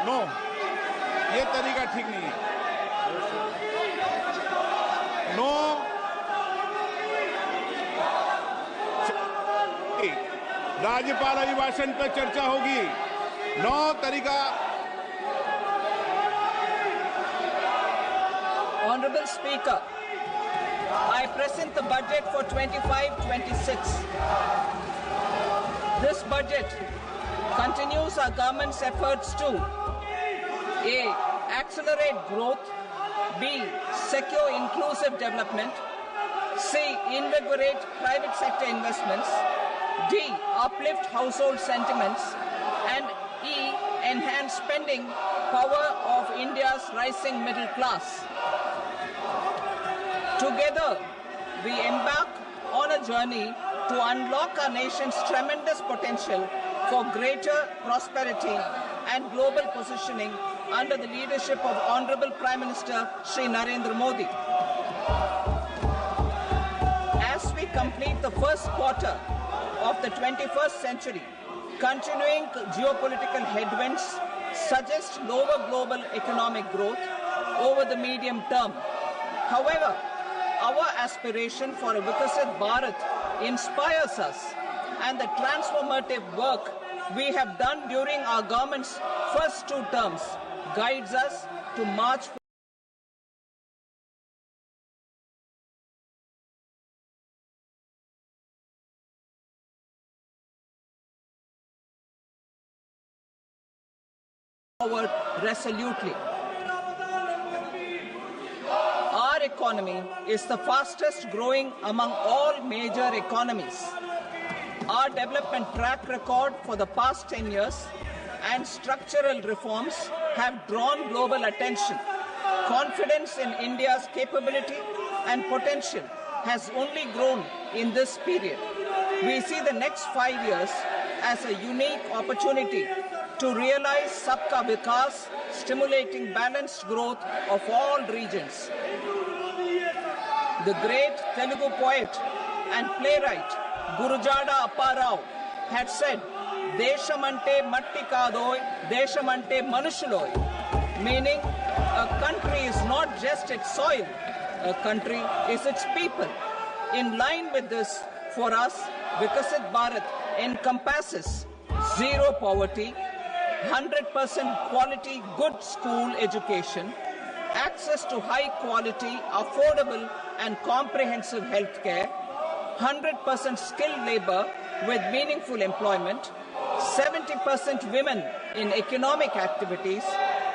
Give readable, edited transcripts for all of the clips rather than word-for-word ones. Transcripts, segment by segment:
No, ये तरीका ठीक नहीं है। नो, राज्यपाल अभिभाषण पर चर्चा होगी। नो तरीका। Honorable Speaker, I present the budget for 25-26. This budget continues our government's efforts to A. Accelerate growth, B. Secure inclusive development, C. Invigorate private sector investments, D. Uplift household sentiments, and E. Enhance spending power of India's rising middle class. Together, we embark on a journey to unlock our nation's tremendous potential for greater prosperity and global positioning under the leadership of Honorable Prime Minister Shri Narendra Modi. As we complete the first quarter of the 21st century, continuing geopolitical headwinds suggest lower global economic growth over the medium term. However, our aspiration for a Vikasit Bharat inspires us, and the transformative work we have done during our government's first 2 terms guides us to march forward resolutely. Our economy is the fastest growing among all major economies. Our development track record for the past 10 years and structural reforms have drawn global attention. Confidence in India's capability and potential has only grown in this period. We see the next 5 years as a unique opportunity to realize Sabka Vikas, stimulating balanced growth of all regions. The great Telugu poet and playwright Gurujada Apparao had said, "Deshamante matti kadoy, deshamante manushuloy," meaning a country is not just its soil, a country is its people. In line with this, for us, Vikasit Bharat encompasses zero poverty, 100% quality good school education, access to high quality, affordable and comprehensive health care, 100% skilled labor with meaningful employment, 70% women in economic activities,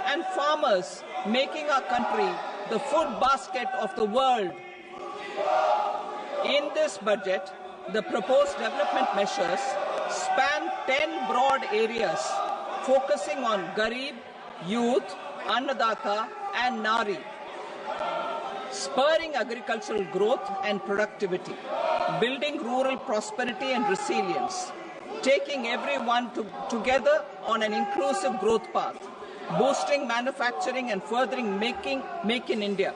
and farmers making our country the food basket of the world. In this budget, the proposed development measures span 10 broad areas, focusing on Garib, youth, Annadata, and Nari, spurring agricultural growth and productivity, building rural prosperity and resilience, taking everyone together on an inclusive growth path, boosting manufacturing and furthering Make in India,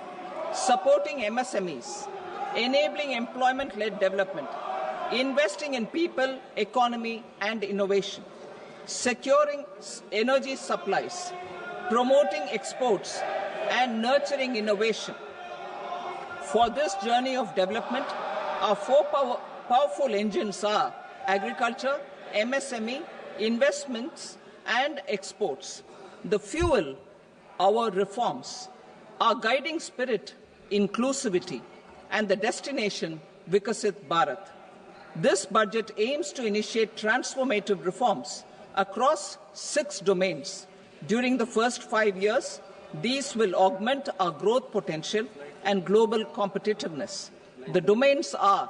supporting MSMEs, enabling employment-led development, investing in people, economy, and innovation, securing energy supplies, promoting exports, and nurturing innovation. For this journey of development, our 4 powerful engines are agriculture, MSME, investments, and exports. The fuel, our reforms, our guiding spirit, inclusivity, and the destination, Vikasit Bharat. This budget aims to initiate transformative reforms across 6 domains. During the first 5 years, these will augment our growth potential and global competitiveness. The domains are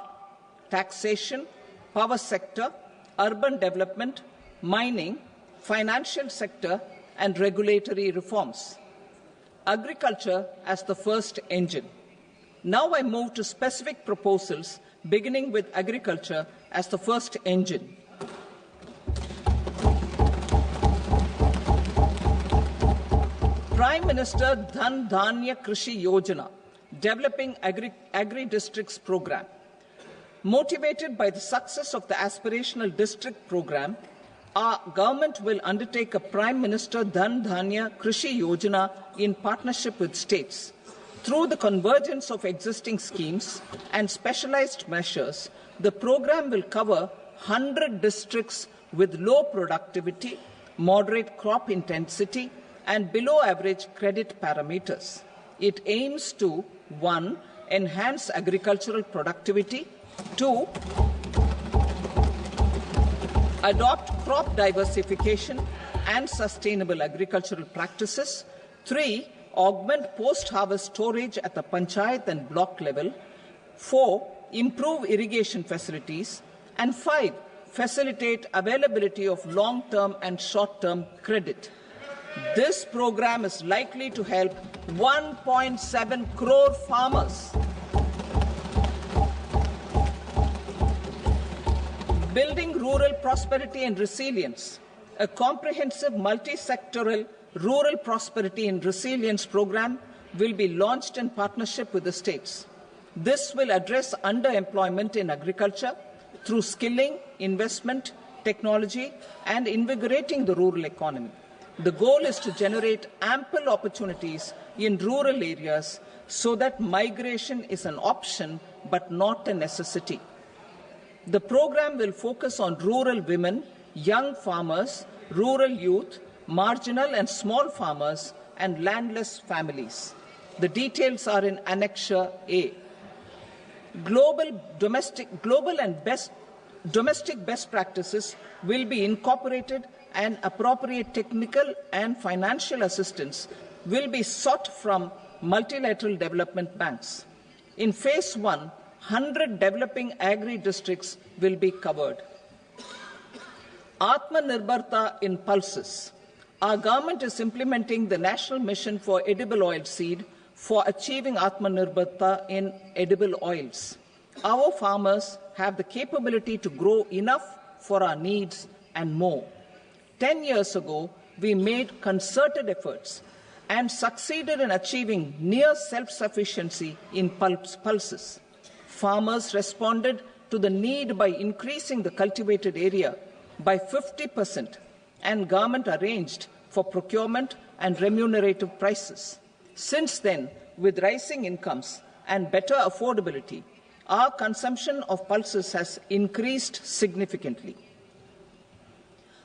taxation, power sector, urban development, mining, financial sector, and regulatory reforms. Agriculture as the first engine. Now I move to specific proposals, beginning with agriculture as the first engine. Prime Minister Dhan Dhanya Krishi Yojana, developing agri-districts program. Motivated by the success of the aspirational district program, Our government will undertake a Prime Minister Dhan Dhanya Krishi Yojana in partnership with states. Through the convergence of existing schemes and specialized measures, the program will cover 100 districts with low productivity, moderate crop intensity, and below average credit parameters. It aims to 1. Enhance agricultural productivity, 2. Adopt crop diversification and sustainable agricultural practices, 3. Augment post-harvest storage at the panchayat and block level, 4. Improve irrigation facilities, and 5. Facilitate availability of long-term and short-term credit. This program is likely to help 1.7 crore farmers. Building rural prosperity and resilience. A comprehensive multi-sectoral rural prosperity and resilience program will be launched in partnership with the states. This will address underemployment in agriculture through skilling, investment, technology, and invigorating the rural economy. The goal is to generate ample opportunities in rural areas so that migration is an option but not a necessity. The program will focus on rural women, young farmers, rural youth, marginal and small farmers, and landless families. The details are in Annexure A. Domestic best practices will be incorporated, and appropriate technical and financial assistance will be sought from multilateral development banks. In Phase 1, 100 developing agri-districts will be covered. Atmanirbharta in pulses. Our government is implementing the National Mission for Edible Oilseed for achieving Atmanirbharta in edible oils. Our farmers have the capability to grow enough for our needs and more. 10 years ago, we made concerted efforts and succeeded in achieving near self-sufficiency in pulses. Farmers responded to the need by increasing the cultivated area by 50%, and government arranged for procurement and remunerative prices. Since then, with rising incomes and better affordability, our consumption of pulses has increased significantly.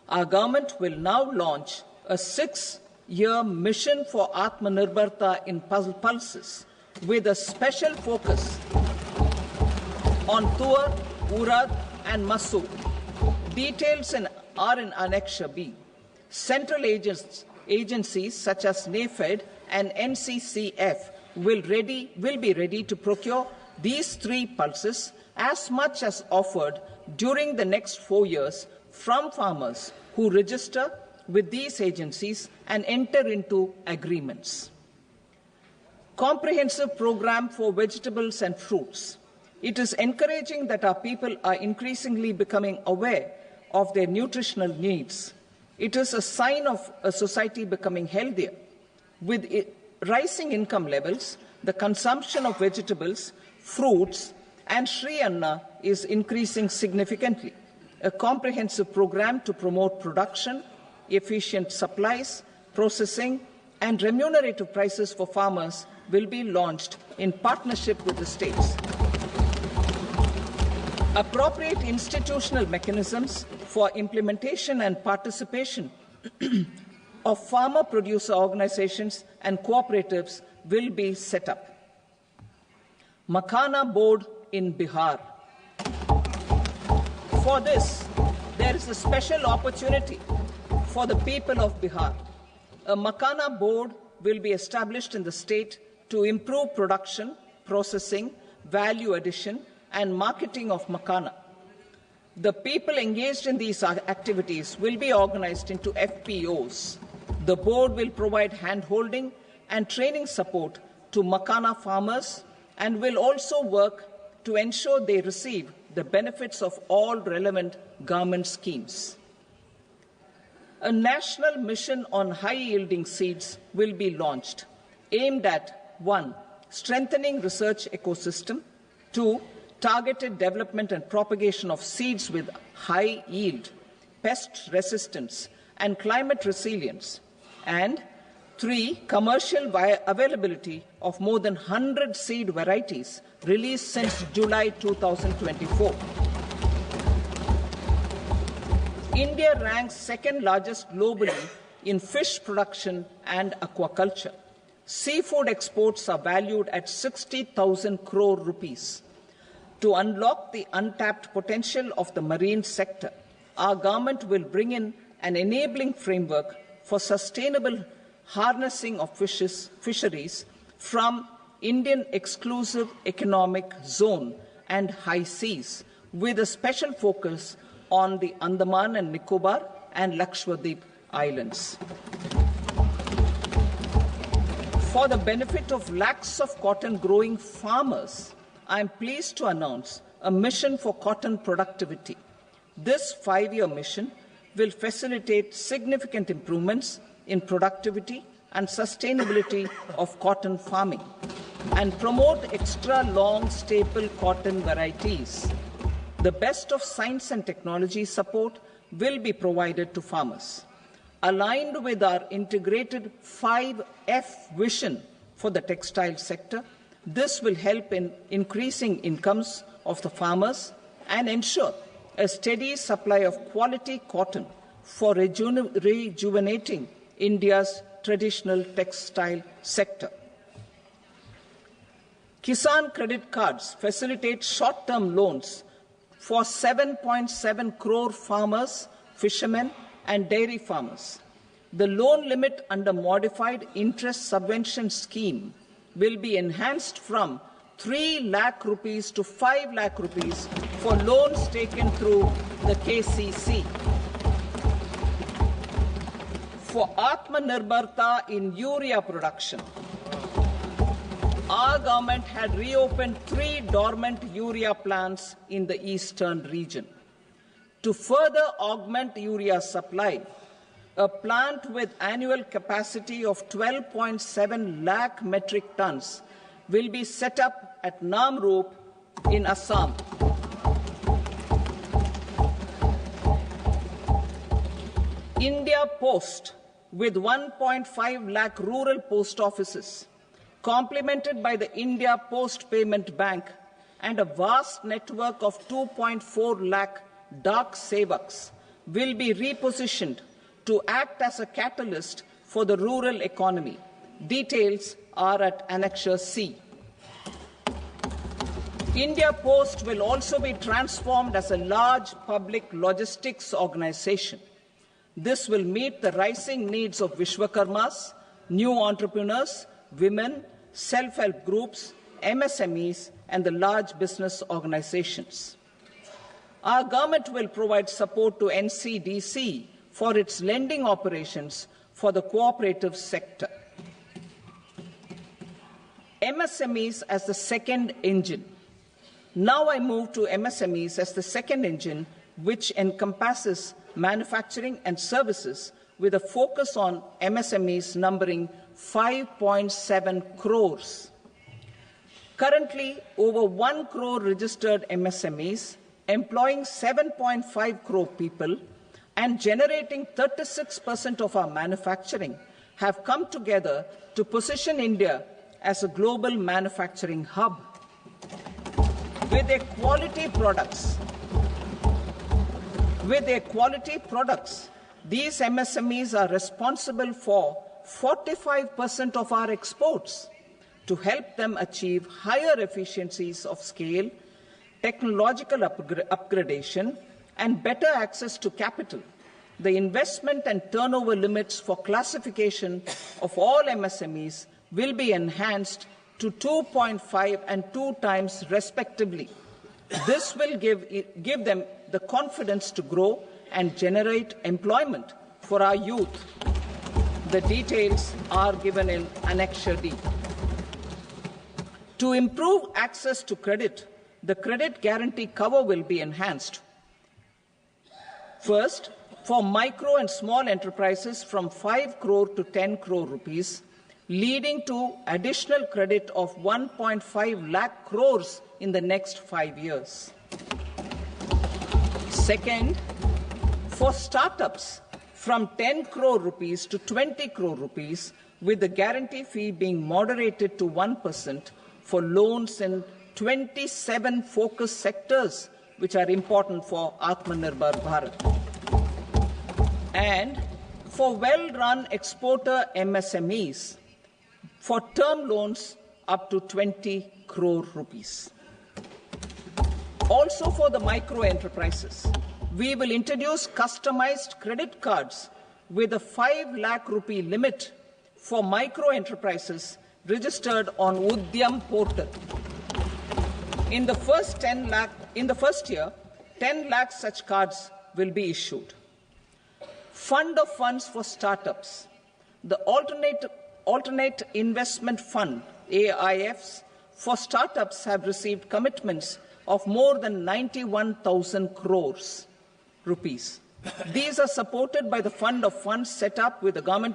Our government will now launch a 6-year mission for Atmanirbharta in pulses with a special focus on Tuar, Urad and Masoor. Details are in Annexure B. Central agencies such as NAFED and NCCF will be ready to procure these 3 pulses as much as offered during the next 4 years from farmers who register with these agencies and enter into agreements. Comprehensive program for vegetables and fruits. It is encouraging that our people are increasingly becoming aware of their nutritional needs. It is a sign of a society becoming healthier. With rising income levels, the consumption of vegetables, fruits, and Sri Anna is increasing significantly. A comprehensive program to promote production, efficient supplies, processing, and remunerative prices for farmers will be launched in partnership with the states. Appropriate institutional mechanisms for implementation and participation of farmer producer organizations and cooperatives will be set up. Makhana board in Bihar. For this, there is a special opportunity for the people of Bihar. A Makhana board will be established in the state to improve production, processing, value addition, and marketing of Makhana. The people engaged in these activities will be organized into FPOs. The board will provide hand-holding and training support to Makhana farmers and will also work to ensure they receive the benefits of all relevant government schemes. A national mission on high-yielding seeds will be launched, aimed at 1. Strengthening research ecosystem, 2. Targeted development and propagation of seeds with high yield, pest resistance and climate resilience. And 3, commercial availability of more than 100 seed varieties released since July 2024. India ranks second largest globally in fish production and aquaculture. Seafood exports are valued at 60,000 crore rupees. To unlock the untapped potential of the marine sector, our government will bring in an enabling framework for sustainable harnessing of fisheries from Indian exclusive economic zone and high seas, with a special focus on the Andaman and Nicobar and Lakshadweep islands. For the benefit of lakhs of cotton growing farmers, I am pleased to announce a mission for cotton productivity. This 5-year mission will facilitate significant improvements in productivity and sustainability of cotton farming and promote extra long staple cotton varieties. The best of science and technology support will be provided to farmers. Aligned with our integrated 5F vision for the textile sector, this will help in increasing incomes of the farmers and ensure a steady supply of quality cotton for rejuvenating India's traditional textile sector. Kisan credit cards facilitate short-term loans for 7.7 crore farmers, fishermen, and dairy farmers. The loan limit under modified interest subvention scheme will be enhanced from 3 lakh rupees to 5 lakh rupees for loans taken through the KCC. For Atmanirbharta in urea production, our government had reopened 3 dormant urea plants in the eastern region. To further augment urea supply, a plant with annual capacity of 12.7 lakh metric tons will be set up at Namrup in Assam. India Post, with 1.5 lakh rural post offices, complemented by the India Post Payment Bank and a vast network of 2.4 lakh Dak Sevaks, will be repositioned to act as a catalyst for the rural economy. Details are at Annexure C. India Post will also be transformed as a large public logistics organization. This will meet the rising needs of Vishwakarmas, new entrepreneurs, women, self-help groups, MSMEs, and the large business organizations. Our government will provide support to NCDC for its lending operations for the cooperative sector. MSMEs as the second engine. Now I move to MSMEs as the second engine, which encompasses manufacturing and services with a focus on MSMEs numbering 5.7 crores. Currently, over 1 crore registered MSMEs, employing 7.5 crore people and generating 36% of our manufacturing, have come together to position India as a global manufacturing hub. With their quality products, these MSMEs are responsible for 45% of our exports. To help them achieve higher efficiencies of scale, technological upgradation, and better access to capital, the investment and turnover limits for classification of all MSMEs will be enhanced to 2.5 and 2 times respectively. This will give them the confidence to grow and generate employment for our youth. The details are given in Annexure D. To improve access to credit, the credit guarantee cover will be enhanced. First, for micro and small enterprises from 5 crore to 10 crore rupees, leading to additional credit of 1.5 lakh crores in the next 5 years. Second, For startups, from 10 crore rupees to 20 crore rupees, with the guarantee fee being moderated to 1% for loans in 27 focus sectors which are important for Atmanirbhar Bharat. And for well-run exporter MSMEs, for term loans up to 20 crore rupees. Also for the micro enterprises, we will introduce customized credit cards with a 5 lakh rupee limit for micro enterprises registered on Udyam portal. In the first year, 10 lakh such cards will be issued. Fund of funds for startups. The Alternate Investment Fund, AIFs, for startups have received commitments of more than 91,000 crores rupees. These are supported by the fund of funds set up with the government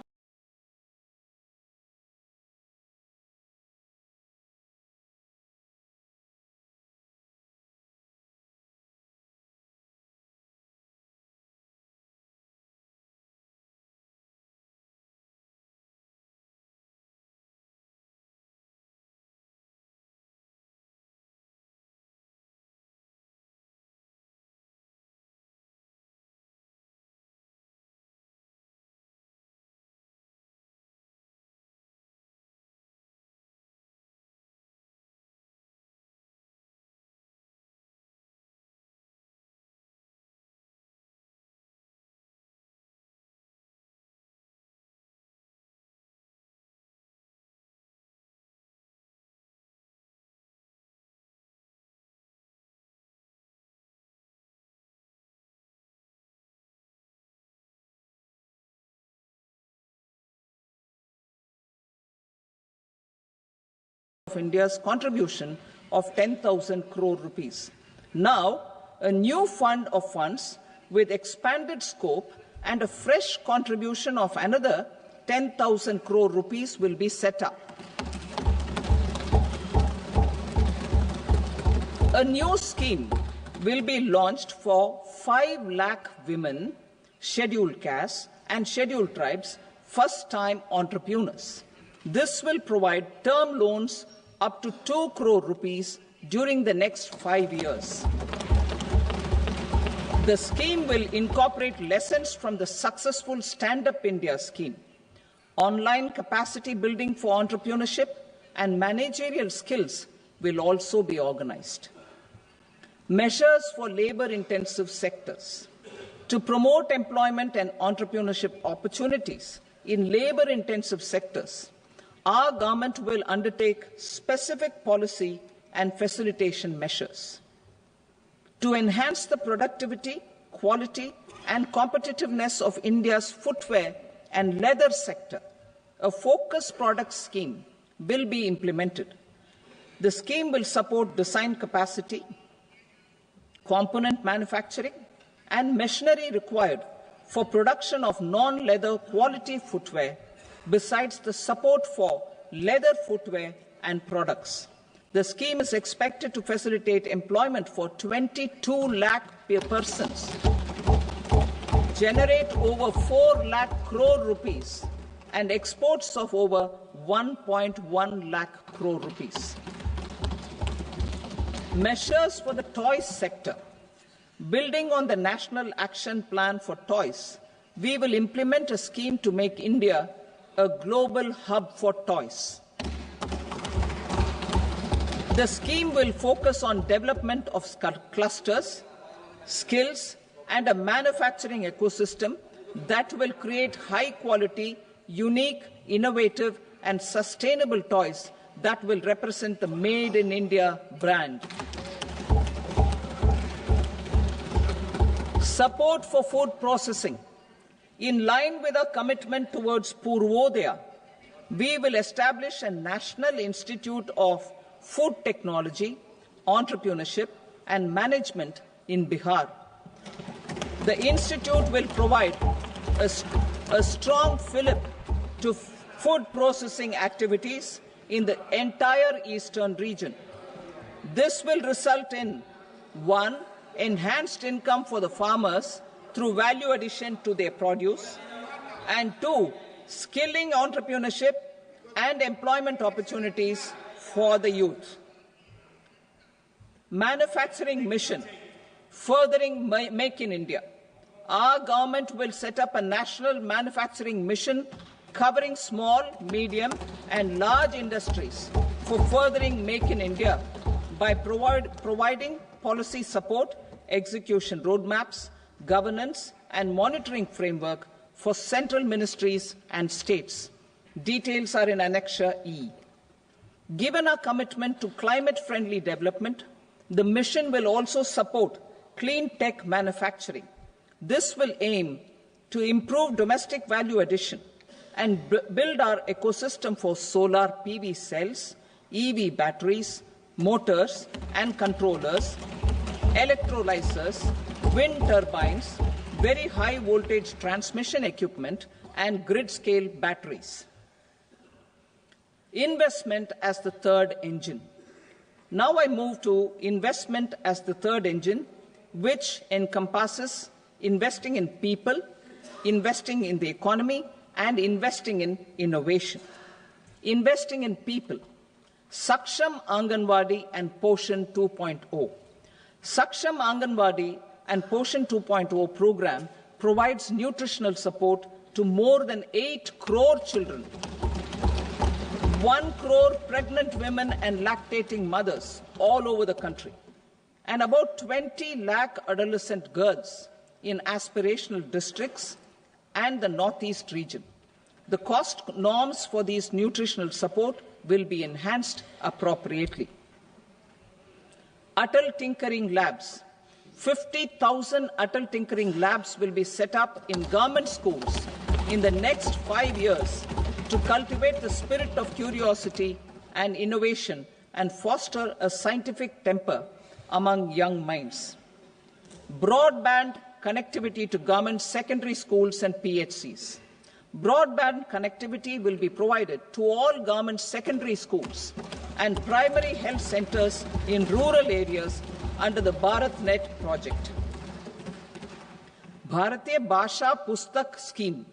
of India's contribution of 10,000 crore rupees. Now, a new fund of funds with expanded scope and a fresh contribution of another 10,000 crore rupees will be set up. A new scheme will be launched for 5 lakh women, scheduled castes and scheduled tribes, first-time entrepreneurs. This will provide term loans up to 2 crore rupees during the next 5 years. The scheme will incorporate lessons from the successful Stand Up India scheme. Online capacity building for entrepreneurship and managerial skills will also be organized. Measures for labor-intensive sectors. To promote employment and entrepreneurship opportunities in labor-intensive sectors, our government will undertake specific policy and facilitation measures. To enhance the productivity, quality, and competitiveness of India's footwear and leather sector, a focused product scheme will be implemented. The scheme will support design capacity, component manufacturing, and machinery required for production of non-leather quality footwear, besides the support for leather footwear and products. The scheme is expected to facilitate employment for 22 lakh persons, generate over 4 lakh crore rupees, and exports of over 1.1 lakh crore rupees. Measures for the toys sector. Building on the National Action Plan for Toys, we will implement a scheme to make India a global hub for toys. The scheme will focus on development of clusters, skills, and a manufacturing ecosystem that will create high-quality, unique, innovative, and sustainable toys that will represent the Made in India brand. Support for food processing. In line with our commitment towards Purvodaya, we will establish a National Institute of Food Technology, Entrepreneurship and Management in Bihar. The institute will provide a strong fillip to food processing activities in the entire eastern region. This will result in 1. Enhanced income for the farmers through value addition to their produce, and 2, skilling entrepreneurship and employment opportunities for the youth. Manufacturing mission, furthering Make in India. Our government will set up a national manufacturing mission covering small, medium and large industries for furthering Make in India by providing policy support, execution roadmaps, governance and monitoring framework for central ministries and states. Details are in Annexure E. Given our commitment to climate-friendly development, the mission will also support clean tech manufacturing. This will aim to improve domestic value addition and build our ecosystem for solar PV cells, EV batteries, motors and controllers, electrolyzers, wind turbines, very high voltage transmission equipment and grid-scale batteries. Investment as the third engine. Now I move to investment as the third engine, which encompasses investing in people, investing in the economy, and investing in innovation. Investing in people. Saksham Anganwadi and Poshan 2.0. Saksham Anganwadi and Poshan 2.0 program provides nutritional support to more than 8 crore children, 1 crore pregnant women and lactating mothers all over the country, and about 20 lakh adolescent girls in aspirational districts and the Northeast region. The cost norms for these nutritional support will be enhanced appropriately. Atal Tinkering Labs. 50,000 Atal Tinkering Labs will be set up in government schools in the next 5 years to cultivate the spirit of curiosity and innovation and foster a scientific temper among young minds. Broadband connectivity to government secondary schools and PHCs. Broadband connectivity will be provided to all government secondary schools and primary health centers in rural areas under the BharatNet project. Bharatiya Bhasha Pustak Scheme.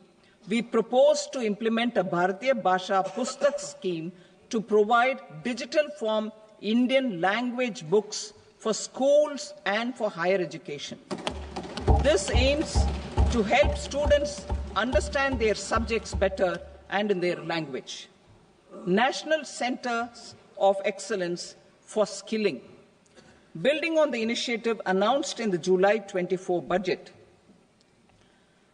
We propose to implement a Bharatiya Bhasha Pustak scheme to provide digital form Indian language books for schools and for higher education. This aims to help students understand their subjects better and in their language. National Centers of Excellence for Skilling. Building on the initiative announced in the July 24 budget,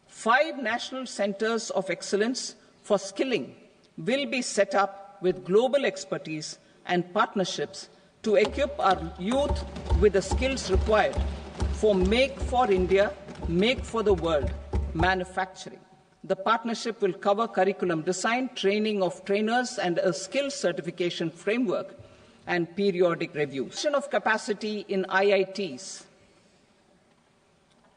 5 national centers of excellence for skilling will be set up with global expertise and partnerships to equip our youth with the skills required for Make for India, Make for the World manufacturing. The partnership will cover curriculum design, training of trainers, and a skills certification framework and periodic reviews. Of capacity in IITs.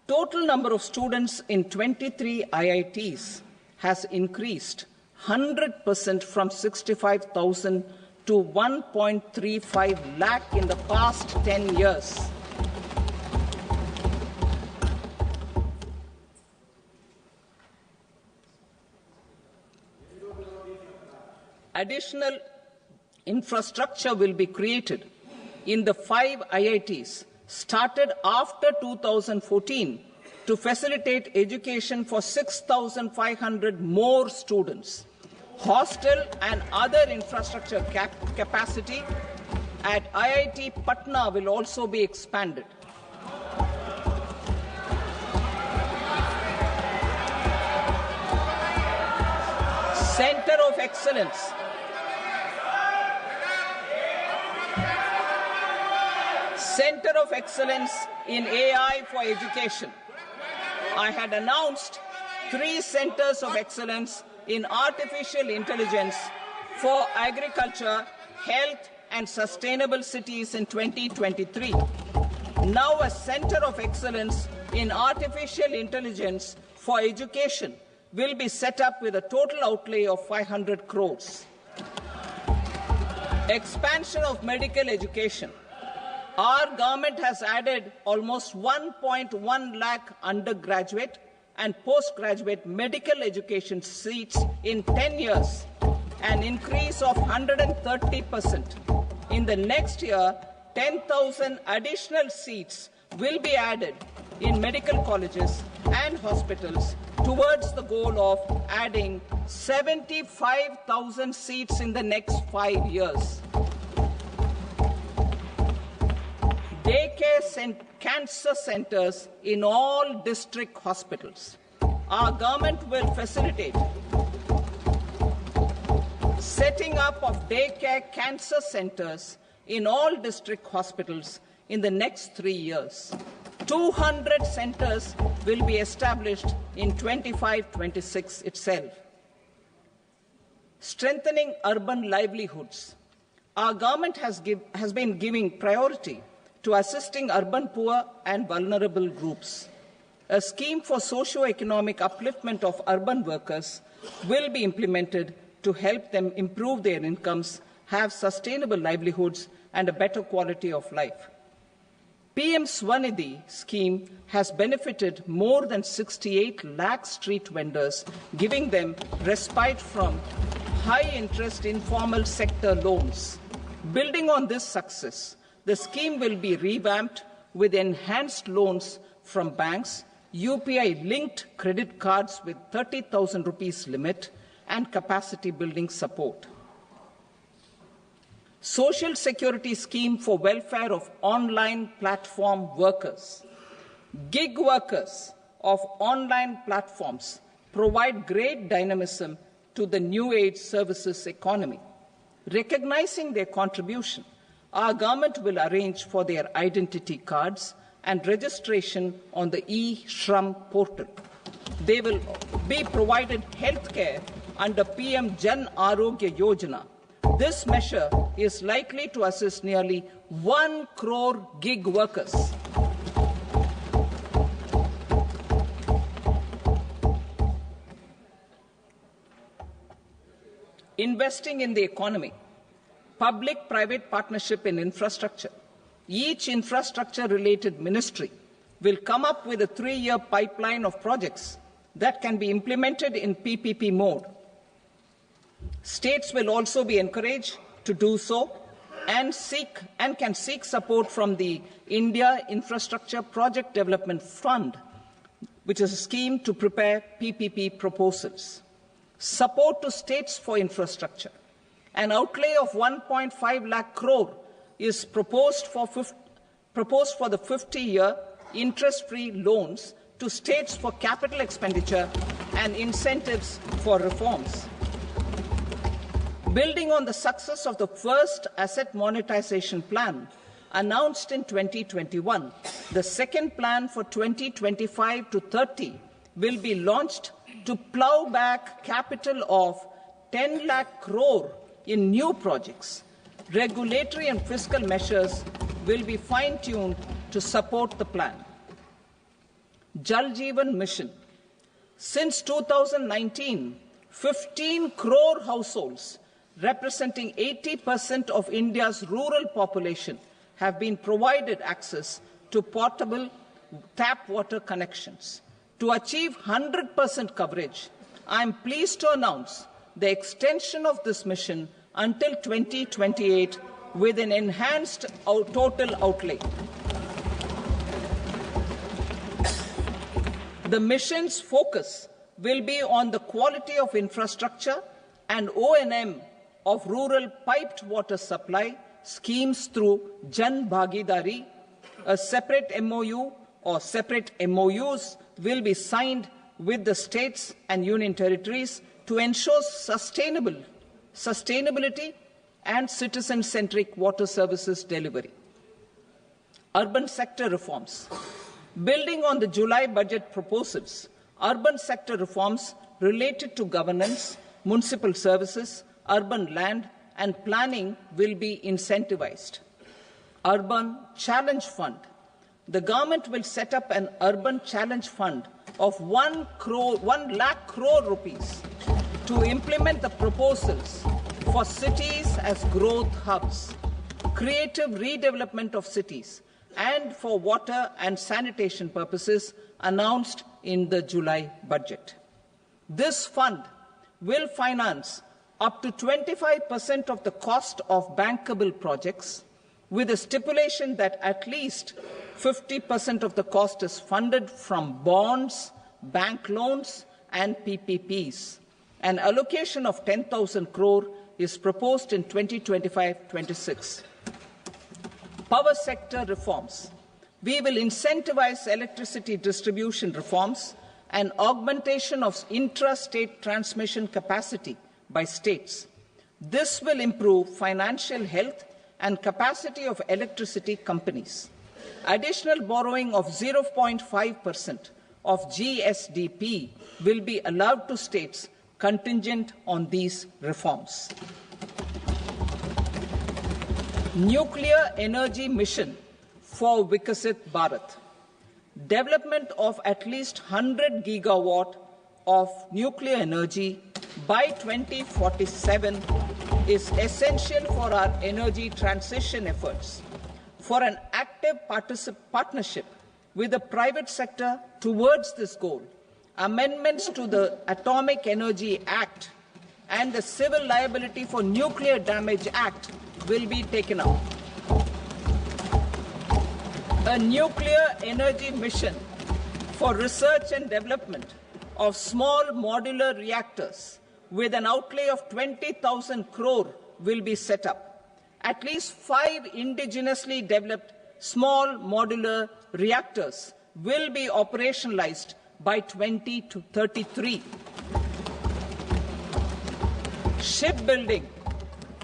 Total number of students in 23 IITs has increased 100% from 65,000 to 1.35 lakh in the past 10 years. Additional infrastructure will be created in the 5 IITs started after 2014 to facilitate education for 6,500 more students. Hostel and other infrastructure capacity at IIT Patna will also be expanded. Center of Excellence. Center of Excellence in AI for Education. I had announced 3 centers of excellence in artificial intelligence for agriculture, health, and sustainable cities in 2023. Now a center of excellence in artificial intelligence for education will be set up with a total outlay of 500 crores. Expansion of medical education. Our government has added almost 1.1 lakh undergraduate and postgraduate medical education seats in 10 years, an increase of 130%. In the next year, 10,000 additional seats will be added in medical colleges and hospitals towards the goal of adding 75,000 seats in the next 5 years. Daycare cancer centers in all district hospitals. Our government will facilitate setting up of daycare cancer centers in all district hospitals in the next 3 years. 200 centers will be established in 25-26 itself. Strengthening urban livelihoods. Our government has been giving priority to assisting urban poor and vulnerable groups. A scheme for socio-economic upliftment of urban workers will be implemented to help them improve their incomes, have sustainable livelihoods, and a better quality of life. PM Swanidhi scheme has benefited more than 68 lakh street vendors, giving them respite from high-interest informal sector loans. Building on this success, the scheme will be revamped with enhanced loans from banks, UPI-linked credit cards with 30,000 rupees limit, and capacity building support. Social Security Scheme for welfare of online platform workers. Gig workers of online platforms provide great dynamism to the new age services economy. Recognizing their contribution, our government will arrange for their identity cards and registration on the e-Shram portal. They will be provided health care under PM Jan Arogya Yojana. This measure is likely to assist nearly 1 crore gig workers. Investing in the economy. Public-private partnership in infrastructure. Each infrastructure-related ministry will come up with a 3-year pipeline of projects that can be implemented in PPP mode. States will also be encouraged to do so and can seek support from the India Infrastructure Project Development Fund, which is a scheme to prepare PPP proposals. Support to states for infrastructure. An outlay of 1.5 lakh crore is proposed for the 50-year interest-free loans to states for capital expenditure and incentives for reforms. Building on the success of the first asset monetization plan announced in 2021, the second plan for 2025 to 30 will be launched to plough back capital of 10 lakh crore in new projects. Regulatory and fiscal measures will be fine-tuned to support the plan. Jal Jeevan Mission. Since 2019, 15 crore households, representing 80% of India's rural population, have been provided access to portable tap water connections. To achieve 100% coverage, I am pleased to announce the extension of this mission until 2028 with an enhanced total outlay. The mission's focus will be on the quality of infrastructure and O&M of rural piped water supply schemes through Jan Bhagidari. A separate MOU or separate MOUs will be signed with the states and union territories to ensure sustainability and citizen-centric water services delivery. Urban sector reforms. Building on the July budget proposals, urban sector reforms related to governance, municipal services, urban land and planning will be incentivized. Urban Challenge Fund. The government will set up an Urban Challenge Fund of 1 lakh crore rupees to implement the proposals for cities as growth hubs. creative redevelopment of cities, and for water and sanitation purposes announced in the July budget. This fund will finance up to 25% of the cost of bankable projects, with a stipulation that at least 50% of the cost is funded from bonds, bank loans, and PPPs. An allocation of 10,000 crore is proposed in 2025-26. Power sector reforms. We will incentivize electricity distribution reforms and augmentation of intra-state transmission capacity by states. This will improve financial health and capacity of electricity companies. Additional borrowing of 0.5% of GSDP will be allowed to states contingent on these reforms. Nuclear energy mission for Vikasit Bharat. Development of at least 100 gigawatt of nuclear energy by 2047 is essential for our energy transition efforts. For an active partnership with the private sector towards this goal, amendments to the Atomic Energy Act and the Civil Liability for Nuclear Damage Act will be taken up. A nuclear energy mission for research and development of small modular reactors with an outlay of 20,000 crore will be set up. At least 5 indigenously developed small modular reactors will be operationalized by 2033. Shipbuilding.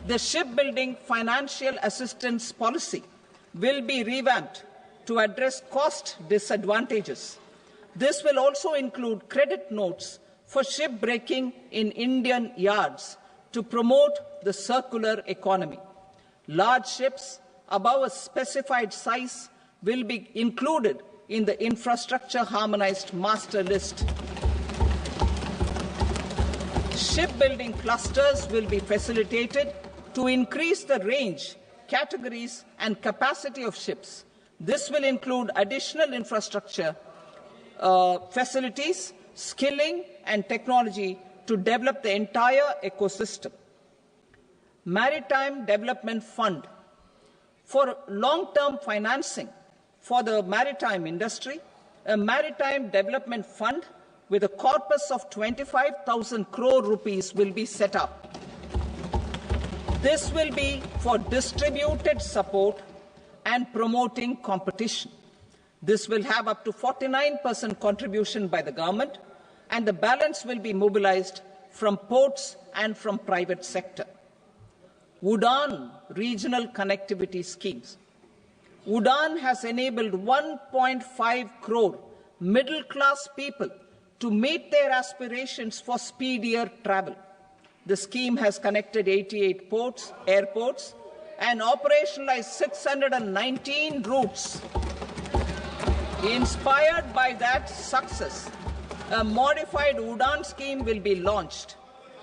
The shipbuilding financial assistance policy will be revamped to address cost disadvantages. This will also include credit notes for shipbreaking in Indian yards to promote the circular economy. Large ships above a specified size will be included in the infrastructure harmonized master list. Shipbuilding clusters will be facilitated to increase the range, categories, and capacity of ships. This will include additional infrastructure, facilities, skilling, and technology to develop the entire ecosystem. Maritime Development Fund. For long-term financing for the maritime industry, a Maritime Development Fund with a corpus of 25,000 crore rupees will be set up. This will be for distributed support and promoting competition. This will have up to 49% contribution by the government, and the balance will be mobilized from ports and from private sector. UDAN regional connectivity schemes. UDAN has enabled 1.5 crore middle-class people to meet their aspirations for speedier travel. The scheme has connected 88 airports, and operationalized 619 routes. Inspired by that success, a modified UDAN scheme will be launched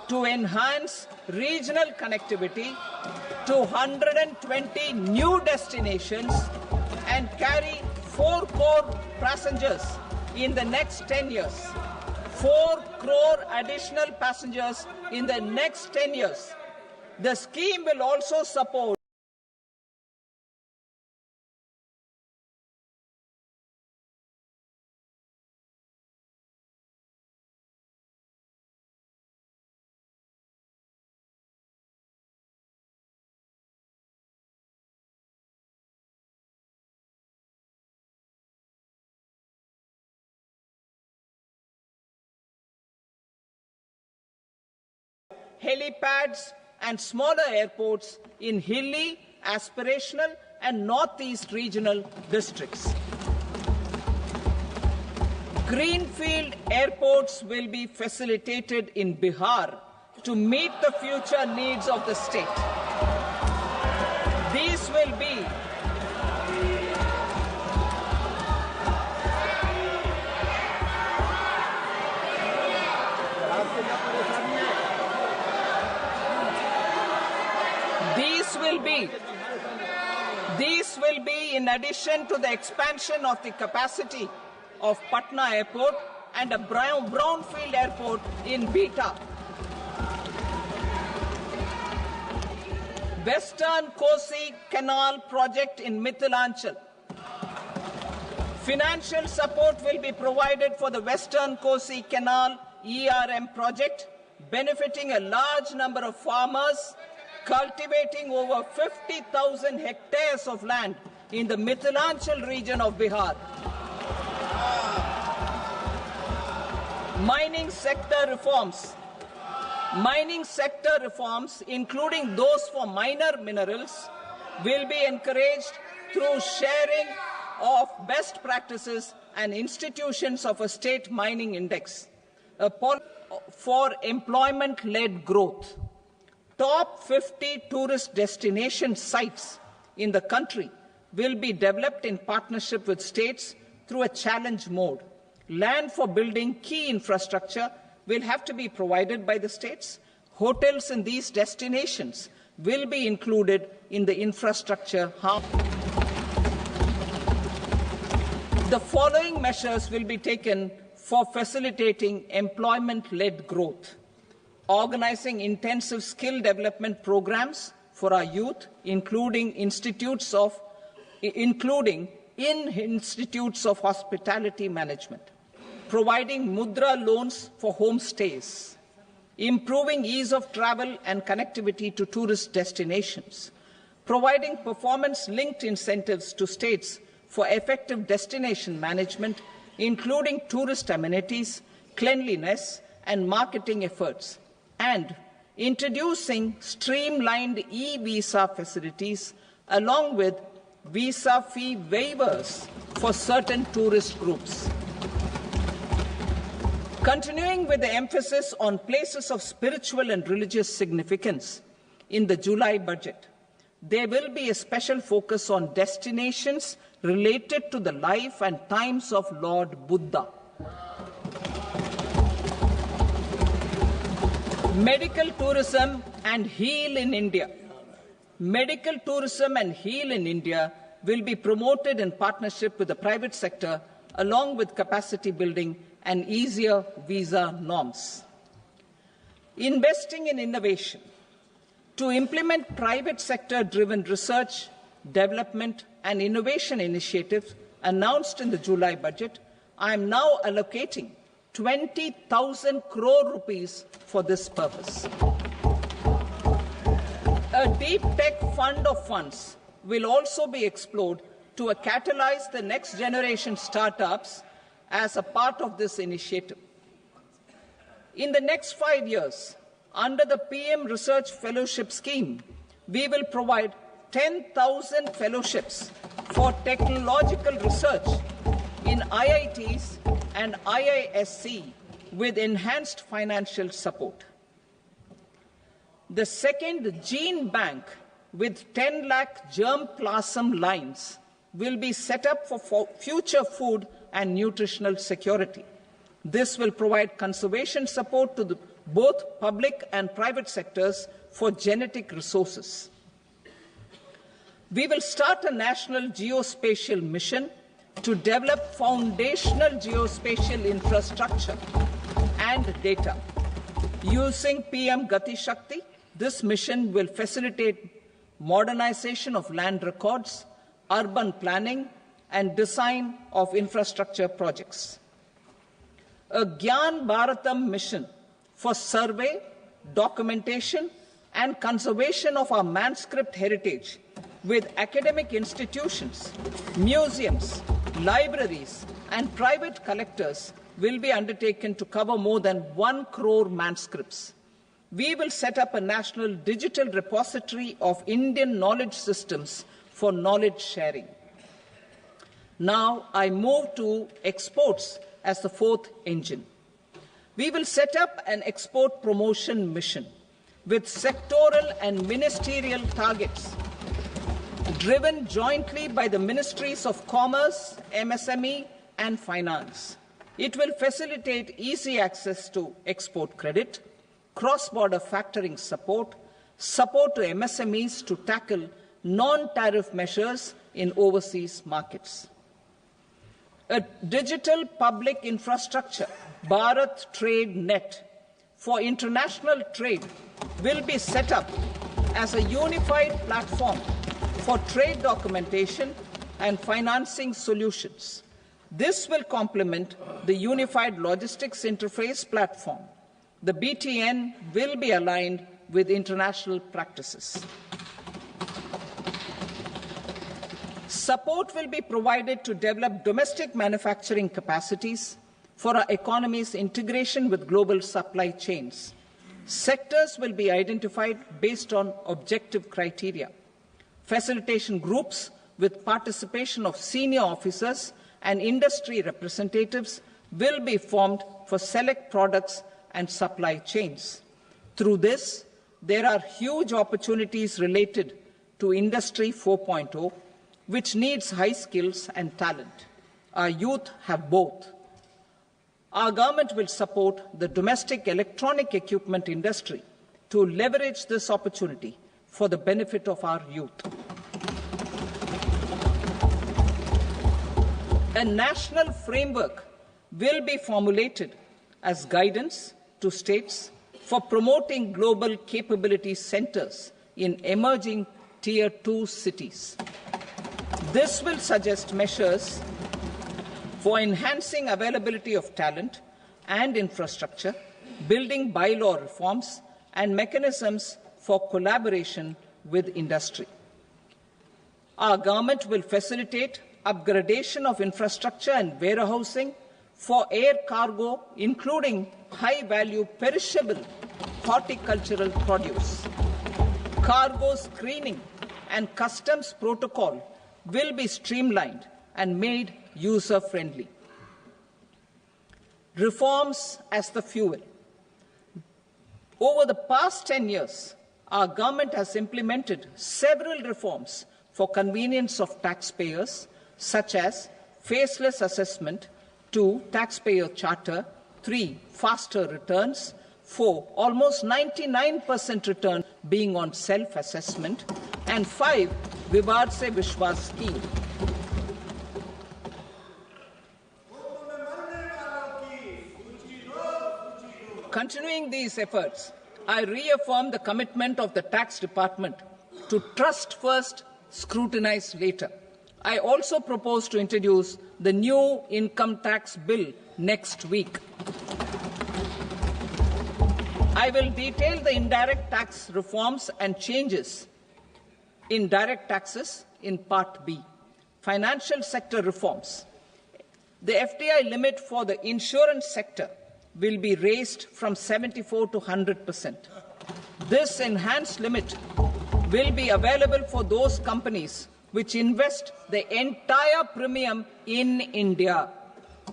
to enhance regional connectivity to 120 new destinations and carry 4 crore passengers in the next 10 years. 4 crore additional passengers in the next 10 years. The scheme will also support helipads and smaller airports in hilly, aspirational, and northeast regional districts. Greenfield airports will be facilitated in Bihar to meet the future needs of the state. These will be These will be in addition to the expansion of the capacity of Patna Airport and a brownfield airport in Beta. Western Kosi Canal project in Mithilanchal. Financial support will be provided for the Western Kosi Canal ERM project, benefiting a large number of farmers cultivating over 50,000 hectares of land in the Mithilanchal region of Bihar. Mining sector reforms. Mining sector reforms, including those for minor minerals, will be encouraged through sharing of best practices and institutions of a state mining index, a policy for employment-led growth. Top 50 tourist destination sites in the country will be developed in partnership with states through a challenge mode. Land for building key infrastructure will have to be provided by the states. Hotels in these destinations will be included in the infrastructure. The following measures will be taken for facilitating employment-led growth: organizing intensive skill development programs for our youth, including in institutes of hospitality management, providing mudra loans for homestays, improving ease of travel and connectivity to tourist destinations, providing performance-linked incentives to states for effective destination management, including tourist amenities, cleanliness, and marketing efforts, and introducing streamlined e-visa facilities along with visa fee waivers for certain tourist groups. Continuing with the emphasis on places of spiritual and religious significance, in the July budget, there will be a special focus on destinations related to the life and times of Lord Buddha. Medical tourism and heal in India. Medical tourism and heal in India will be promoted in partnership with the private sector, along with capacity building and easier visa norms. Investing in innovation. To implement private sector-driven research, development, and innovation initiatives announced in the July budget, I am now allocating 20,000 crore rupees for this purpose. A deep tech fund of funds will also be explored to catalyze the next generation startups as a part of this initiative. In the next 5 years, under the PM Research Fellowship Scheme, we will provide 10,000 fellowships for technological research in IITs and IISc with enhanced financial support. The second gene bank with 10 lakh germplasm lines will be set up for future food and nutritional security. This will provide conservation support to both public and private sectors for genetic resources. We will start a national geospatial mission to develop foundational geospatial infrastructure and data. Using PM Gati Shakti, this mission will facilitate modernization of land records, urban planning, and design of infrastructure projects. A Gyan Bharatam mission for survey, documentation, and conservation of our manuscript heritage with academic institutions, museums, libraries, and private collectors will be undertaken to cover more than 1 crore manuscripts. We will set up a national digital repository of Indian knowledge systems for knowledge sharing. Now I move to exports as the fourth engine. We will set up an export promotion mission with sectoral and ministerial targets driven jointly by the Ministries of Commerce, MSME, and Finance. It will facilitate easy access to export credit, cross-border factoring support, support to MSMEs to tackle non-tariff measures in overseas markets. A digital public infrastructure, Bharat Trade Net, for international trade will be set up as a unified platform for trade documentation and financing solutions. This will complement the Unified Logistics Interface platform. The BTN will be aligned with international practices. Support will be provided to develop domestic manufacturing capacities for our economy's integration with global supply chains. Sectors will be identified based on objective criteria. Facilitation groups with participation of senior officers and industry representatives will be formed for select products and supply chains. Through this, there are huge opportunities related to Industry 4.0, which needs high skills and talent. Our youth have both. Our government will support the domestic electronic equipment industry to leverage this opportunity for the benefit of our youth. A national framework will be formulated as guidance to states for promoting global capability centers in emerging Tier 2 cities. This will suggest measures for enhancing availability of talent and infrastructure, building bylaw reforms, and mechanisms for collaboration with industry. Our government will facilitate upgradation of infrastructure and warehousing for air cargo, including high-value perishable horticultural produce. Cargo screening and customs protocol will be streamlined and made user-friendly. Reforms as the fuel. Over the past 10 years, our government has implemented several reforms for convenience of taxpayers, such as faceless assessment, 2, taxpayer charter, 3, faster returns, 4, almost 99% return being on self-assessment, and 5, Vivad Se Vishwas scheme. Continuing these efforts, I reaffirm the commitment of the Tax Department to trust first, scrutinize later. I also propose to introduce the new income tax bill next week. I will detail the indirect tax reforms and changes in direct taxes in Part B. Financial sector reforms. The FDI limit for the insurance sector will be raised from 74 to 100%. This enhanced limit will be available for those companies which invest the entire premium in India.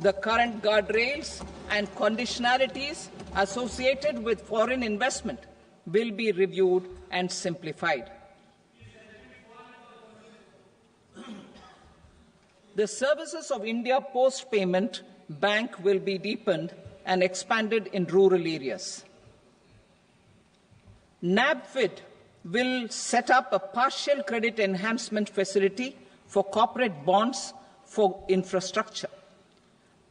The current guardrails and conditionalities associated with foreign investment will be reviewed and simplified. The services of India Post Payment Bank will be deepened and expanded in rural areas. NABFID will set up a partial credit enhancement facility for corporate bonds for infrastructure.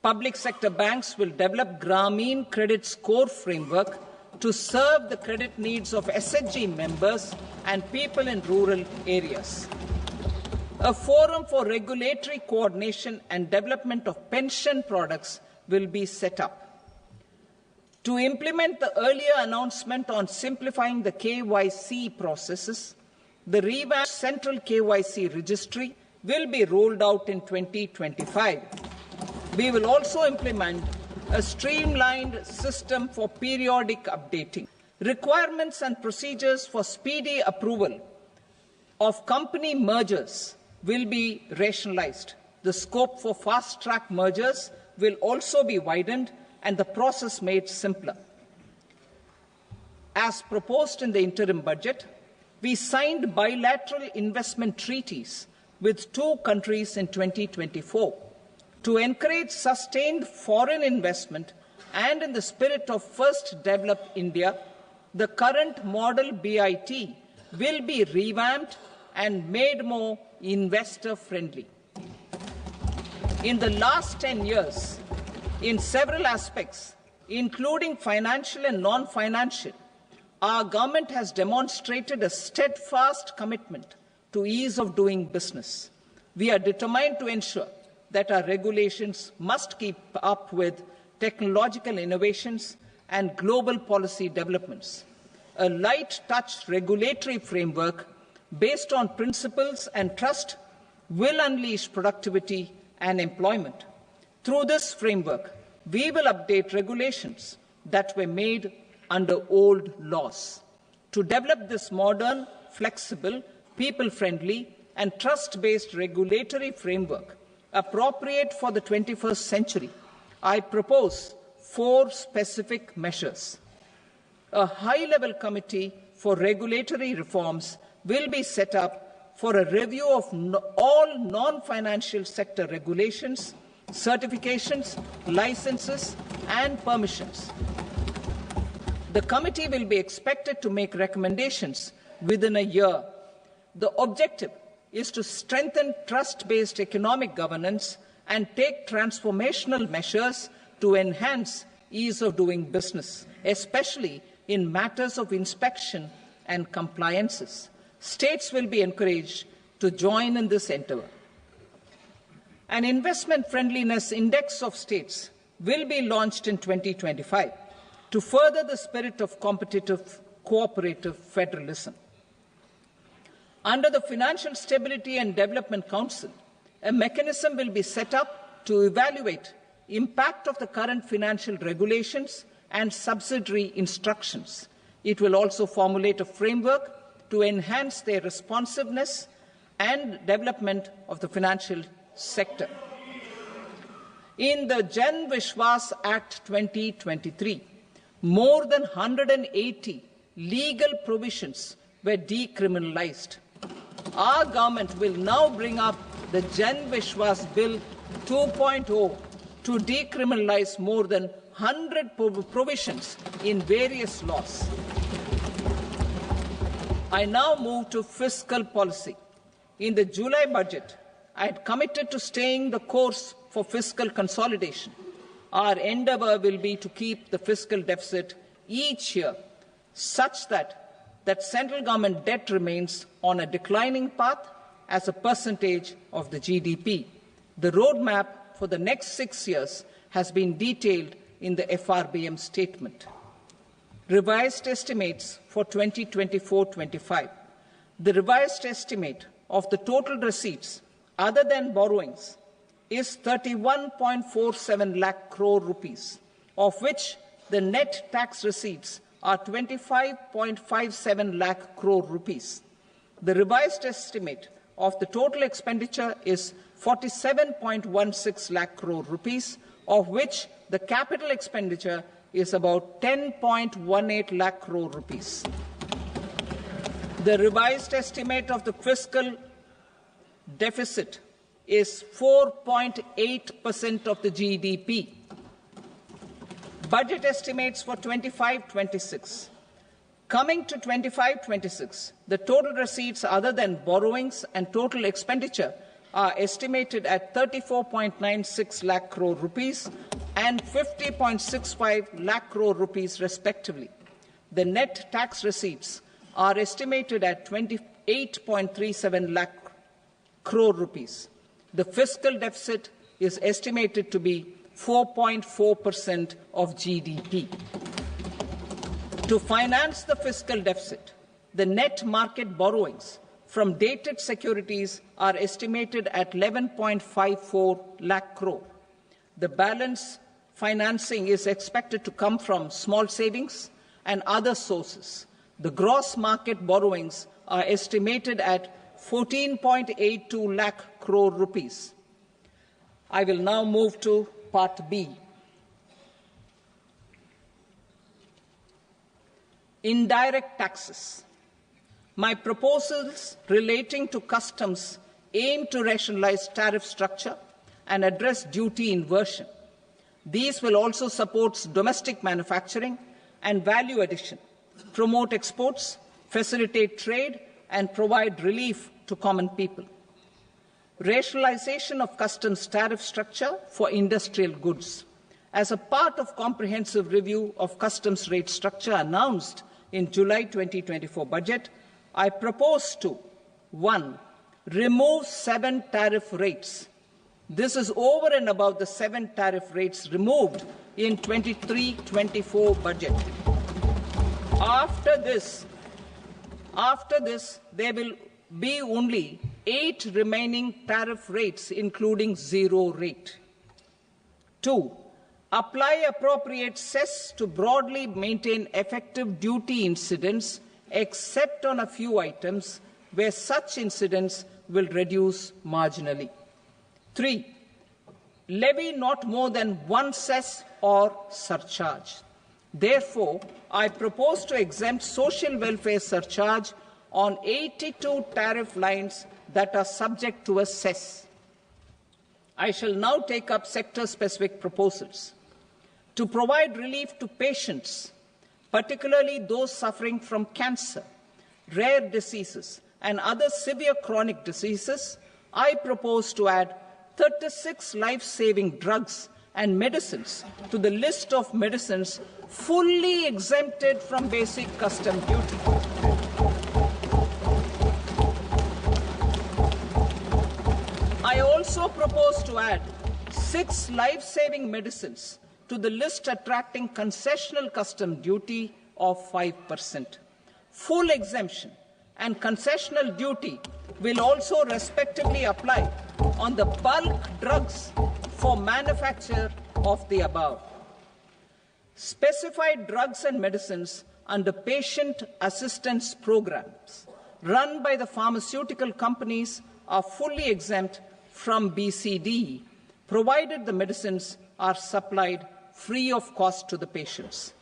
Public sector banks will develop Grameen Credit Score Framework to serve the credit needs of SHG members and people in rural areas. A forum for regulatory coordination and development of pension products will be set up. To implement the earlier announcement on simplifying the KYC processes, the revamped Central KYC Registry will be rolled out in 2025. We will also implement a streamlined system for periodic updating. Requirements and procedures for speedy approval of company mergers will be rationalized. The scope for fast-track mergers will also be widened and the process made simpler. As proposed in the interim budget, we signed bilateral investment treaties with 2 countries in 2024 to encourage sustained foreign investment, and in the spirit of First Develop India, the current model BIT will be revamped and made more investor-friendly. In the last 10 years, in several aspects, including financial and non-financial, our government has demonstrated a steadfast commitment to ease of doing business. We are determined to ensure that our regulations must keep up with technological innovations and global policy developments. A light-touch regulatory framework based on principles and trust will unleash productivity and employment. Through this framework, we will update regulations that were made under old laws. To develop this modern, flexible, people-friendly and trust-based regulatory framework appropriate for the 21st century, I propose 4 specific measures. A high-level committee for regulatory reforms will be set up for a review of all non-financial sector regulations, certifications, licenses and permissions. The committee will be expected to make recommendations within a year. The objective is to strengthen trust-based economic governance and take transformational measures to enhance ease of doing business, especially in matters of inspection and compliances. States will be encouraged to join in this endeavour. An investment friendliness index of states will be launched in 2025 to further the spirit of competitive, cooperative federalism. Under the Financial Stability and Development Council, a mechanism will be set up to evaluate impact of the current financial regulations and subsidiary instructions. It will also formulate a framework to enhance their responsiveness and development of the financial sector. In the Jan Vishwas Act 2023, more than 180 legal provisions were decriminalized. Our government will now bring up the Jan Vishwas Bill 2.0 to decriminalize more than 100 provisions in various laws. I now move to fiscal policy. In the July budget, I had committed to staying the course for fiscal consolidation. Our endeavour will be to keep the fiscal deficit each year such that central government debt remains on a declining path as a percentage of the GDP. The roadmap for the next 6 years has been detailed in the FRBM statement. Revised estimates for 2024-25. The revised estimate of the total receipts other than borrowings is 31.47 lakh crore rupees, of which the net tax receipts are 25.57 lakh crore rupees. The revised estimate of the total expenditure is 47.16 lakh crore rupees, of which the capital expenditure is about 10.18 lakh crore rupees. The revised estimate of the fiscal deficit is 4.8% of the GDP. Budget estimates for 25-26. Coming to 25-26, the total receipts other than borrowings and total expenditure are estimated at 34.96 lakh crore rupees and 50.65 lakh crore rupees respectively. The net tax receipts are estimated at 28.37 lakh crore rupees. The fiscal deficit is estimated to be 4.4% of GDP. To finance the fiscal deficit, the net market borrowings from dated securities are estimated at 11.54 lakh crore. The balance financing is expected to come from small savings and other sources. The gross market borrowings are estimated at 14.82 lakh crore rupees. I will now move to Part B. Indirect taxes. My proposals relating to customs aim to rationalize tariff structure and address duty inversion. These will also support domestic manufacturing and value addition, promote exports, facilitate trade, and provide relief to common people. Rationalization of customs tariff structure for industrial goods. As a part of comprehensive review of customs rate structure announced in July 2024 budget, I propose to 1. Remove 7 tariff rates. This is over and above the 7 tariff rates removed in 23-24 budget. After this, there will be only 8 remaining tariff rates, including 0 rate. 2. Apply appropriate cess to broadly maintain effective duty incidence, except on a few items where such incidence will reduce marginally. 3. Levy not more than 1 cess or surcharge. Therefore, I propose to exempt social welfare surcharge on 82 tariff lines that are subject to a cess. I shall now take up sector-specific proposals. To provide relief to patients, particularly those suffering from cancer, rare diseases, and other severe chronic diseases, I propose to add 36 life-saving drugs and medicines to the list of medicines fully exempted from basic custom duty. I also propose to add 6 life-saving medicines to the list attracting concessional custom duty of 5%. Full exemption and concessional duty will also respectively apply on the bulk drugs for manufacture of the above. Specified drugs and medicines under patient assistance programs run by the pharmaceutical companies are fully exempt from BCD, provided the medicines are supplied free of cost to the patients.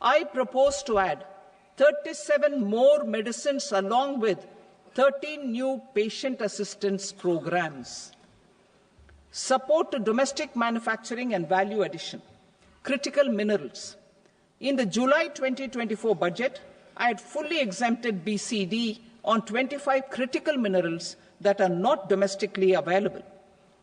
I propose to add 37 more medicines along with 13 new patient assistance programs. Support to domestic manufacturing and value addition. Critical minerals. In the July 2024 budget, I had fully exempted BCD on 25 critical minerals that are not domestically available.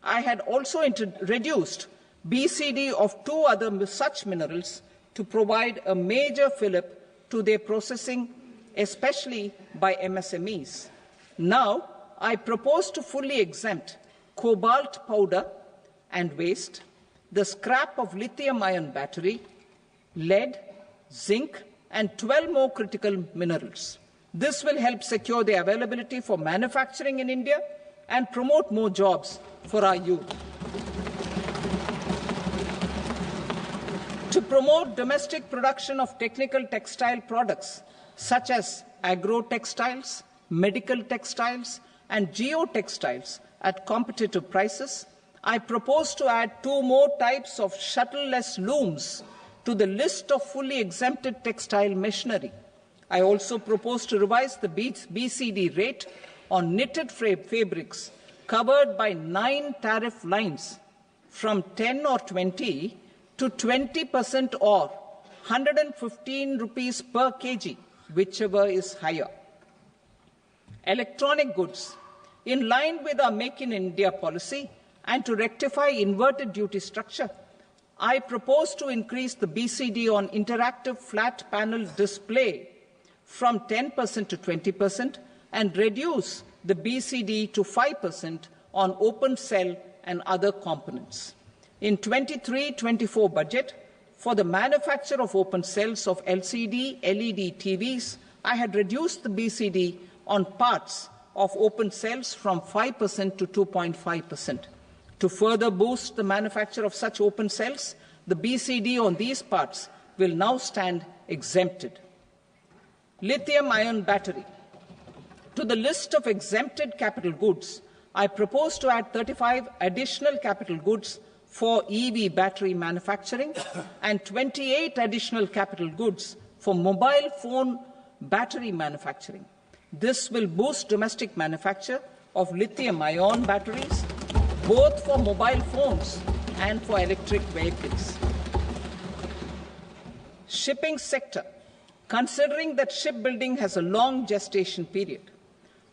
I had also reduced BCD of 2 other such minerals to provide a major fillip to their processing, especially by MSMEs. Now, I propose to fully exempt cobalt powder and waste, the scrap of lithium-ion battery, lead, zinc, and 12 more critical minerals. This will help secure the availability for manufacturing in India and promote more jobs for our youth. To promote domestic production of technical textile products such as agro-textiles, medical textiles, and geotextiles at competitive prices, I propose to add 2 more types of shuttle-less looms to the list of fully exempted textile machinery. I also propose to revise the BCD rate on knitted fabrics covered by 9 tariff lines from 10 or 20 to 20% or 115 rupees per kg, whichever is higher. Electronic goods. In line with our Make in India policy and to rectify inverted duty structure, I propose to increase the BCD on interactive flat panel display from 10% to 20% and reduce the BCD to 5% on open cell and other components. In 23-24 budget, for the manufacture of open cells of LCD, LED TVs, I had reduced the BCD on parts of open cells from 5% to 2.5%. To further boost the manufacture of such open cells, the BCD on these parts will now stand exempted. Lithium-ion battery. To the list of exempted capital goods, I propose to add 35 additional capital goods for EV battery manufacturing and 28 additional capital goods for mobile phone battery manufacturing. This will boost domestic manufacture of lithium-ion batteries, both for mobile phones and for electric vehicles. Shipping sector. Considering that shipbuilding has a long gestation period,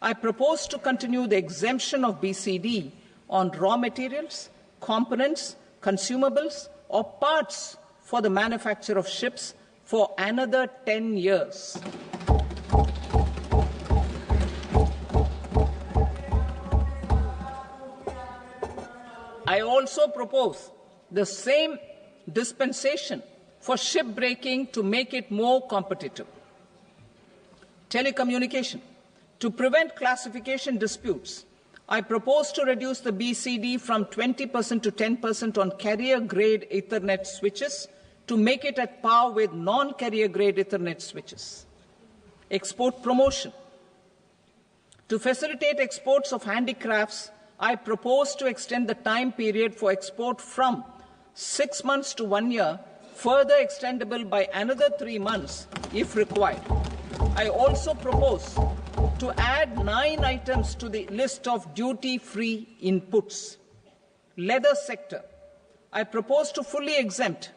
I propose to continue the exemption of BCD on raw materials, components, consumables, or parts for the manufacture of ships for another 10 years. I also propose the same dispensation for shipbreaking to make it more competitive. Telecommunication. To prevent classification disputes, I propose to reduce the BCD from 20% to 10% on carrier-grade Ethernet switches to make it at par with non-carrier-grade Ethernet switches. Export promotion. To facilitate exports of handicrafts, I propose to extend the time period for export from 6 months to 1 year, further extendable by another 3 months if required. I also propose to add 9 items to the list of duty-free inputs. Leather sector. I propose to fully exempt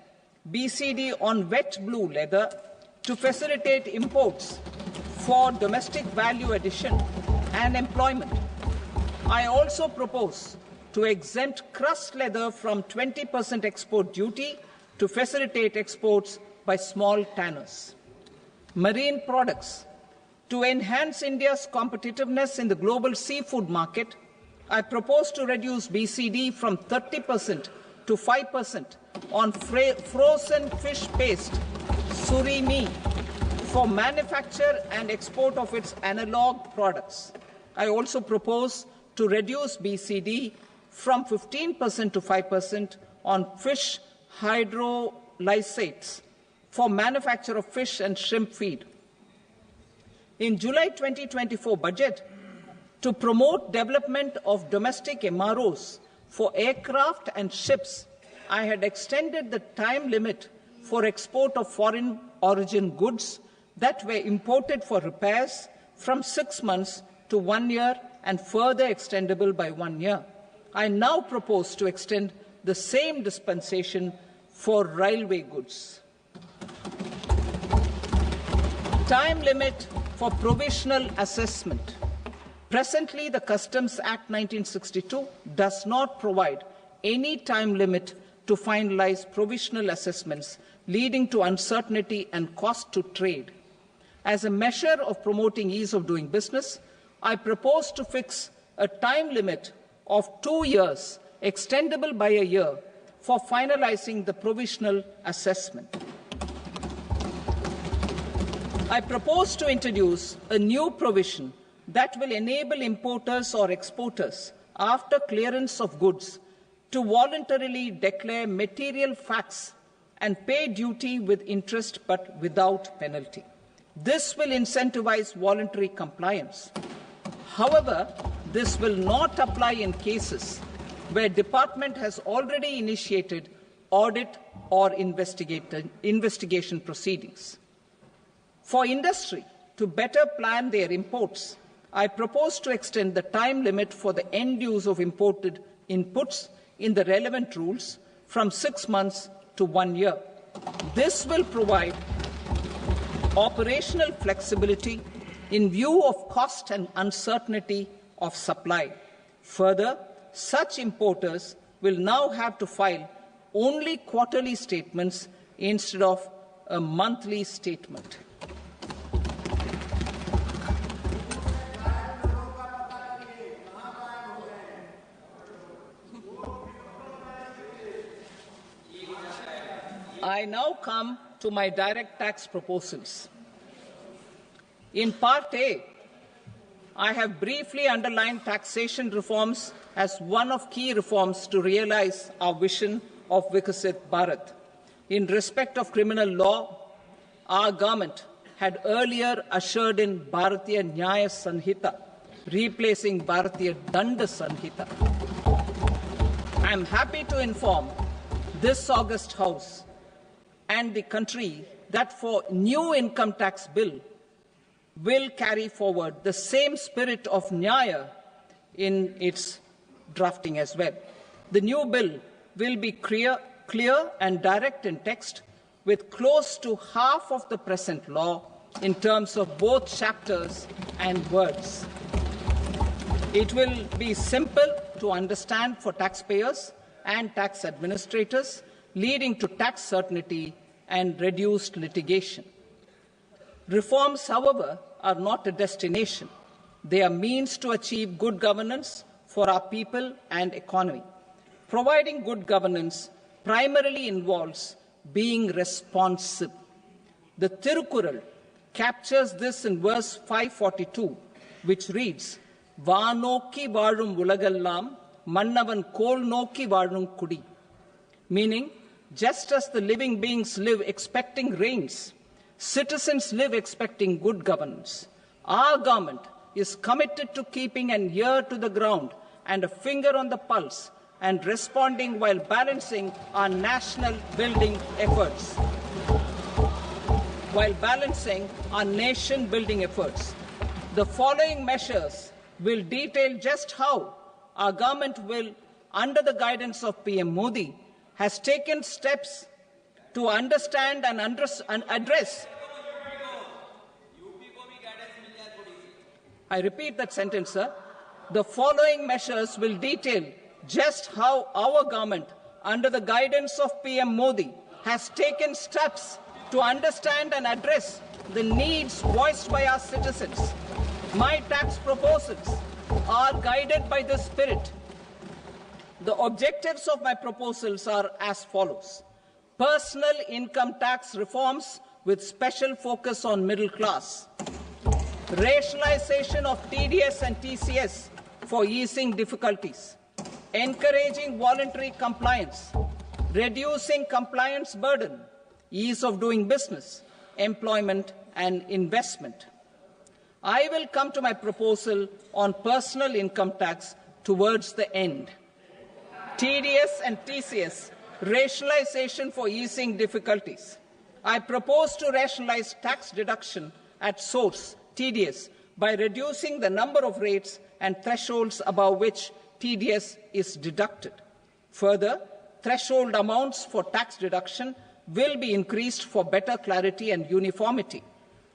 BCD on wet blue leather to facilitate imports for domestic value addition and employment. I also propose to exempt crust leather from 20% export duty to facilitate exports by small tanners. Marine products. To enhance India's competitiveness in the global seafood market, I propose to reduce BCD from 30% to 5% on frozen fish paste, surimi, for manufacture and export of its analog products. I also propose to reduce BCD from 15% to 5% on fish hydrolysates for manufacture of fish and shrimp feed. In July 2024 budget, to promote development of domestic MROs for aircraft and ships, I had extended the time limit for export of foreign origin goods that were imported for repairs from 6 months to 1 year and further extendable by 1 year. I now propose to extend the same dispensation for railway goods. Time limit for provisional assessment. Presently, the Customs Act 1962 does not provide any time limit to finalize provisional assessments, leading to uncertainty and cost to trade. As a measure of promoting ease of doing business, I propose to fix a time limit of 2 years, extendable by a year, for finalizing the provisional assessment. I propose to introduce a new provision that will enable importers or exporters, after clearance of goods, to voluntarily declare material facts and pay duty with interest but without penalty. This will incentivize voluntary compliance. However, this will not apply in cases where department has already initiated audit or investigation proceedings. For industry to better plan their imports, I propose to extend the time limit for the end use of imported inputs in the relevant rules from 6 months to 1 year. This will provide operational flexibility in view of cost and uncertainty of supply. Further, such importers will now have to file only quarterly statements instead of a monthly statement. I now come to my direct tax proposals. In Part A, I have briefly underlined taxation reforms as one of key reforms to realize our vision of Vikasit Bharat. In respect of criminal law, our government had earlier ushered in Bharatiya Nyaya Sanhita, replacing Bharatiya Danda Sanhita. I am happy to inform this august House and the country that for new income tax bill will carry forward the same spirit of Nyaya in its drafting as well. The new bill will be clear and direct in text, with close to half of the present law in terms of both chapters and words. It will be simple to understand for taxpayers and tax administrators, leading to tax certainty and reduced litigation. Reforms, however, are not a destination. They are means to achieve good governance for our people and economy. Providing good governance primarily involves being responsive. The Tirukural captures this in verse 542, which reads, "Vaanokki vaazhum ulagallam, mannavan kol nokki vaazhum kudi," meaning, just as the living beings live expecting rains, citizens live expecting good governance. Our government is committed to keeping an ear to the ground and a finger on the pulse and responding while balancing our national building efforts. The following measures will detail just how our government will, under the guidance of PM Modi, has taken steps to understand and address. I repeat that sentence, sir. The following measures will detail just how our government, under the guidance of PM Modi, has taken steps to understand and address the needs voiced by our citizens. My tax proposals are guided by this spirit. The objectives of my proposals are as follows. Personal income tax reforms with special focus on middle class. Rationalization of TDS and TCS for easing difficulties. Encouraging voluntary compliance. Reducing compliance burden. Ease of doing business, employment and investment. I will come to my proposal on personal income tax towards the end. TDS and TCS, rationalization for easing difficulties. I propose to rationalize tax deduction at source, TDS, by reducing the number of rates and thresholds above which TDS is deducted. Further, threshold amounts for tax deduction will be increased for better clarity and uniformity.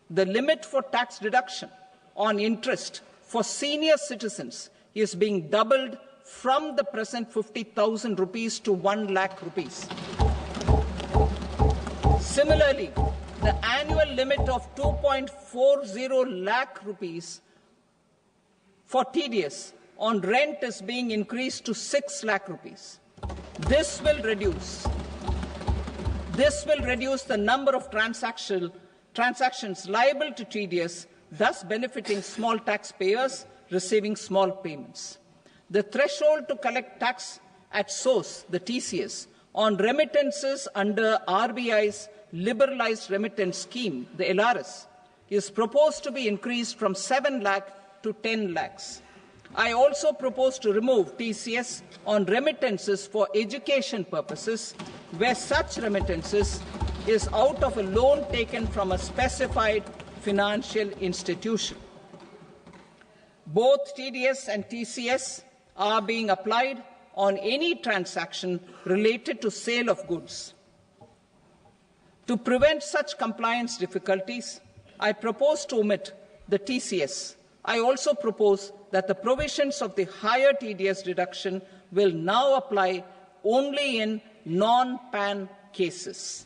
The limit for tax deduction on interest for senior citizens is being doubled from the present 50,000 rupees to 1 lakh rupees. Similarly, the annual limit of 2.40 lakh rupees for TDS on rent is being increased to 6 lakh rupees. This will reduce the number of transactions liable to TDS, thus benefiting small taxpayers receiving small payments. The threshold to collect tax at source, the TCS, on remittances under RBI's liberalized remittance scheme, the LRS, is proposed to be increased from 7 lakh to 10 lakhs. I also propose to remove TCS on remittances for education purposes, where such remittances is out of a loan taken from a specified financial institution. Both TDS and TCS are being applied on any transaction related to sale of goods. To prevent such compliance difficulties, I propose to omit the TCS. I also propose that the provisions of the higher TDS deduction will now apply only in non-PAN cases.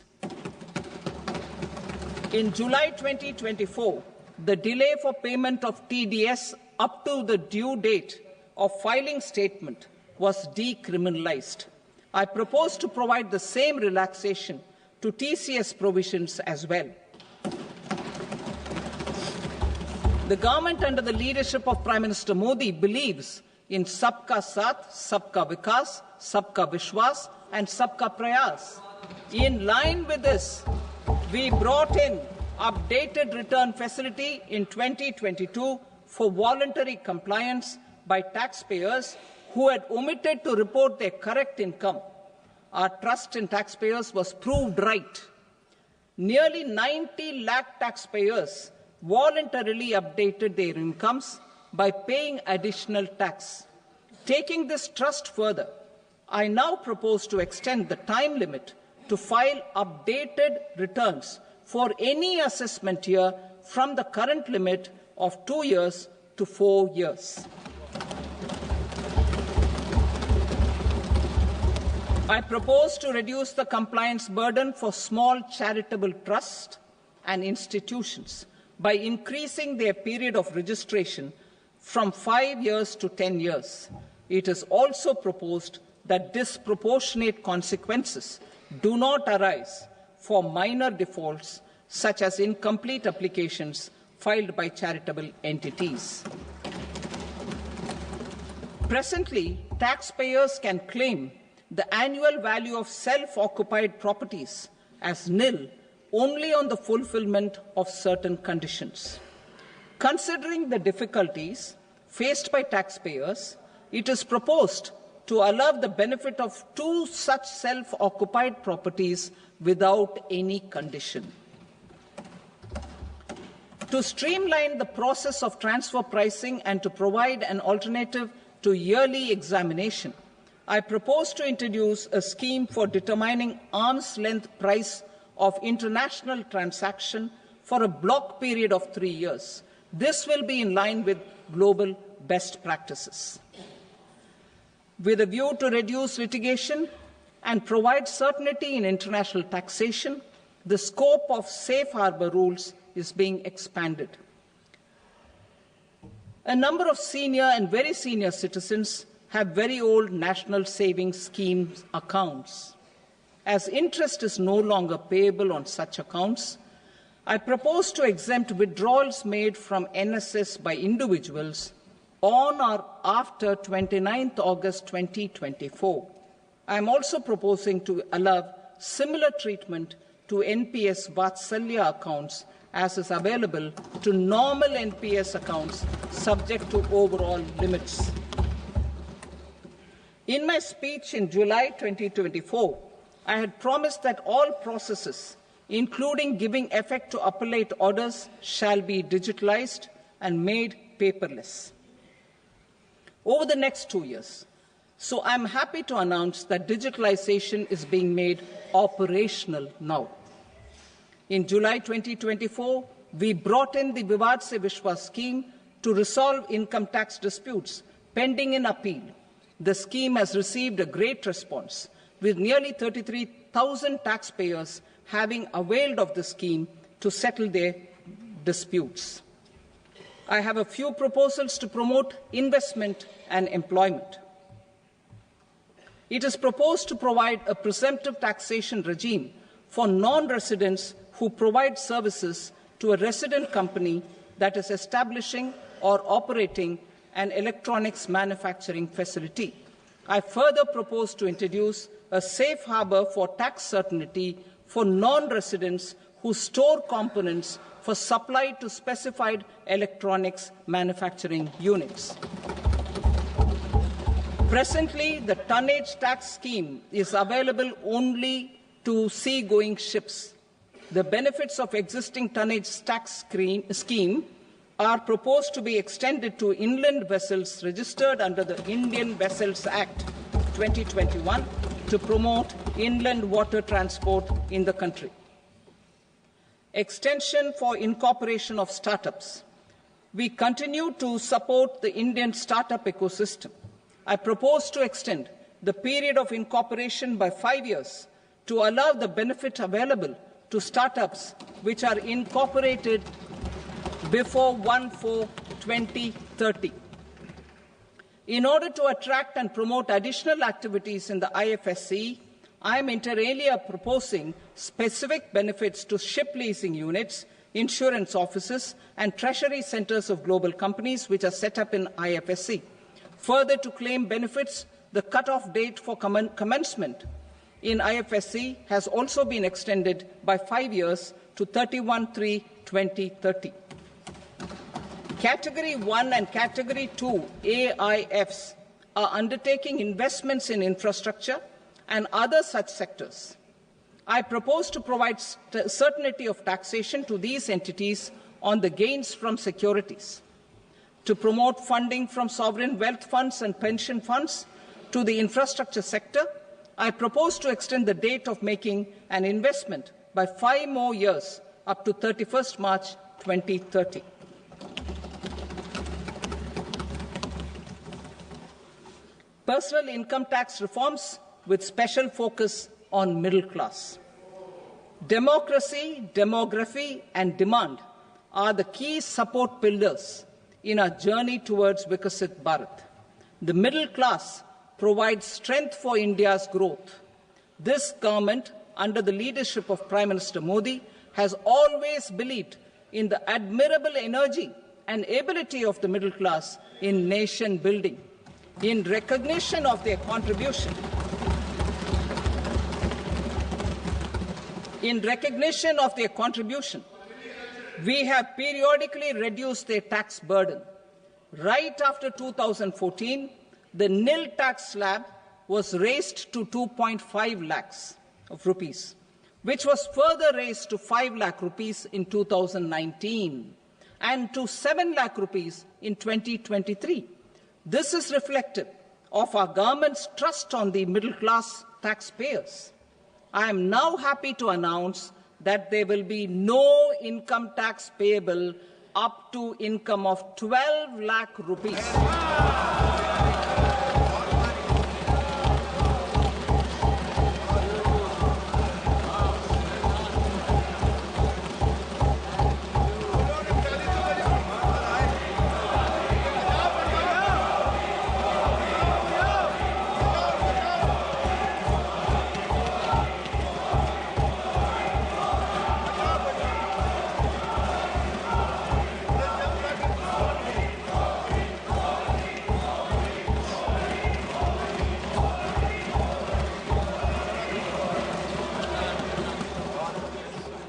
In July 2024, the delay for payment of TDS up to the due date of filing statement was decriminalized. I propose to provide the same relaxation to TCS provisions as well. The government under the leadership of Prime Minister Modi believes in Sabka Saath, Sabka Vikas, Sabka Vishwas and Sabka Prayas. In line with this, we brought in updated return facility in 2022 for voluntary compliance by taxpayers who had omitted to report their correct income. Our trust in taxpayers was proved right. Nearly 90 lakh taxpayers voluntarily updated their incomes by paying additional tax. Taking this trust further, I now propose to extend the time limit to file updated returns for any assessment year from the current limit of 2 years to 4 years. I propose to reduce the compliance burden for small charitable trusts and institutions by increasing their period of registration from 5 years to 10 years. It is also proposed that disproportionate consequences do not arise for minor defaults, such as incomplete applications filed by charitable entities. Presently, taxpayers can claim the annual value of self-occupied properties as nil only on the fulfillment of certain conditions. Considering the difficulties faced by taxpayers, it is proposed to allow the benefit of 2 such self-occupied properties without any condition. To streamline the process of transfer pricing and to provide an alternative to yearly examination, I propose to introduce a scheme for determining arm's length price of international transaction for a block period of 3 years. This will be in line with global best practices. With a view to reduce litigation and provide certainty in international taxation, the scope of safe harbour rules is being expanded. A number of senior and very senior citizens have very old national savings schemes accounts. As interest is no longer payable on such accounts, I propose to exempt withdrawals made from NSS by individuals on or after 29th August 2024. I am also proposing to allow similar treatment to NPS Vatsalya accounts as is available to normal NPS accounts subject to overall limits. In my speech in July 2024, I had promised that all processes, including giving effect to appellate orders, shall be digitalized and made paperless over the next 2 years. So I'm happy to announce that digitalization is being made operational now. In July 2024, we brought in the Vivad Se Vishwas scheme to resolve income tax disputes pending in appeal. The scheme has received a great response, with nearly 33,000 taxpayers having availed of the scheme to settle their disputes. I have a few proposals to promote investment and employment. It is proposed to provide a presumptive taxation regime for non-residents who provide services to a resident company that is establishing or operating an electronics manufacturing facility. I further propose to introduce a safe harbour for tax certainty for non-residents who store components for supply to specified electronics manufacturing units. Presently, the tonnage tax scheme is available only to sea-going ships. The benefits of existing tonnage tax scheme are proposed to be extended to inland vessels registered under the Indian Vessels Act 2021 to promote inland water transport in the country. Extension for incorporation of startups. We continue to support the Indian startup ecosystem. I propose to extend the period of incorporation by 5 years to allow the benefit available to startups which are incorporated before 1/4/2030. In order to attract and promote additional activities in the IFSC, I am inter alia proposing specific benefits to ship leasing units, insurance offices, and treasury centres of global companies which are set up in IFSC. Further, to claim benefits, the cut-off date for commencement in IFSC has also been extended by 5 years to 31/3/2030. Category 1 and Category 2 AIFs are undertaking investments in infrastructure and other such sectors. I propose to provide certainty of taxation to these entities on the gains from securities, to promote funding from sovereign wealth funds and pension funds to the infrastructure sector. I propose to extend the date of making an investment by 5 more years up to 31st March 2030. Personal income tax reforms with special focus on middle class. Democracy, demography, and demand are the key support pillars in our journey towards Vikasit Bharat. The middle class provides strength for India's growth. This government, under the leadership of Prime Minister Modi, has always believed in the admirable energy and ability of the middle class in nation building. In recognition of their contribution, we have periodically reduced their tax burden. Right after 2014, the nil tax slab was raised to 2.5 lakhs of rupees, which was further raised to 5 lakh rupees in 2019 and to 7 lakh rupees in 2023. This is reflective of our government's trust on the middle class taxpayers. I am now happy to announce that there will be no income tax payable up to income of 12 lakh rupees.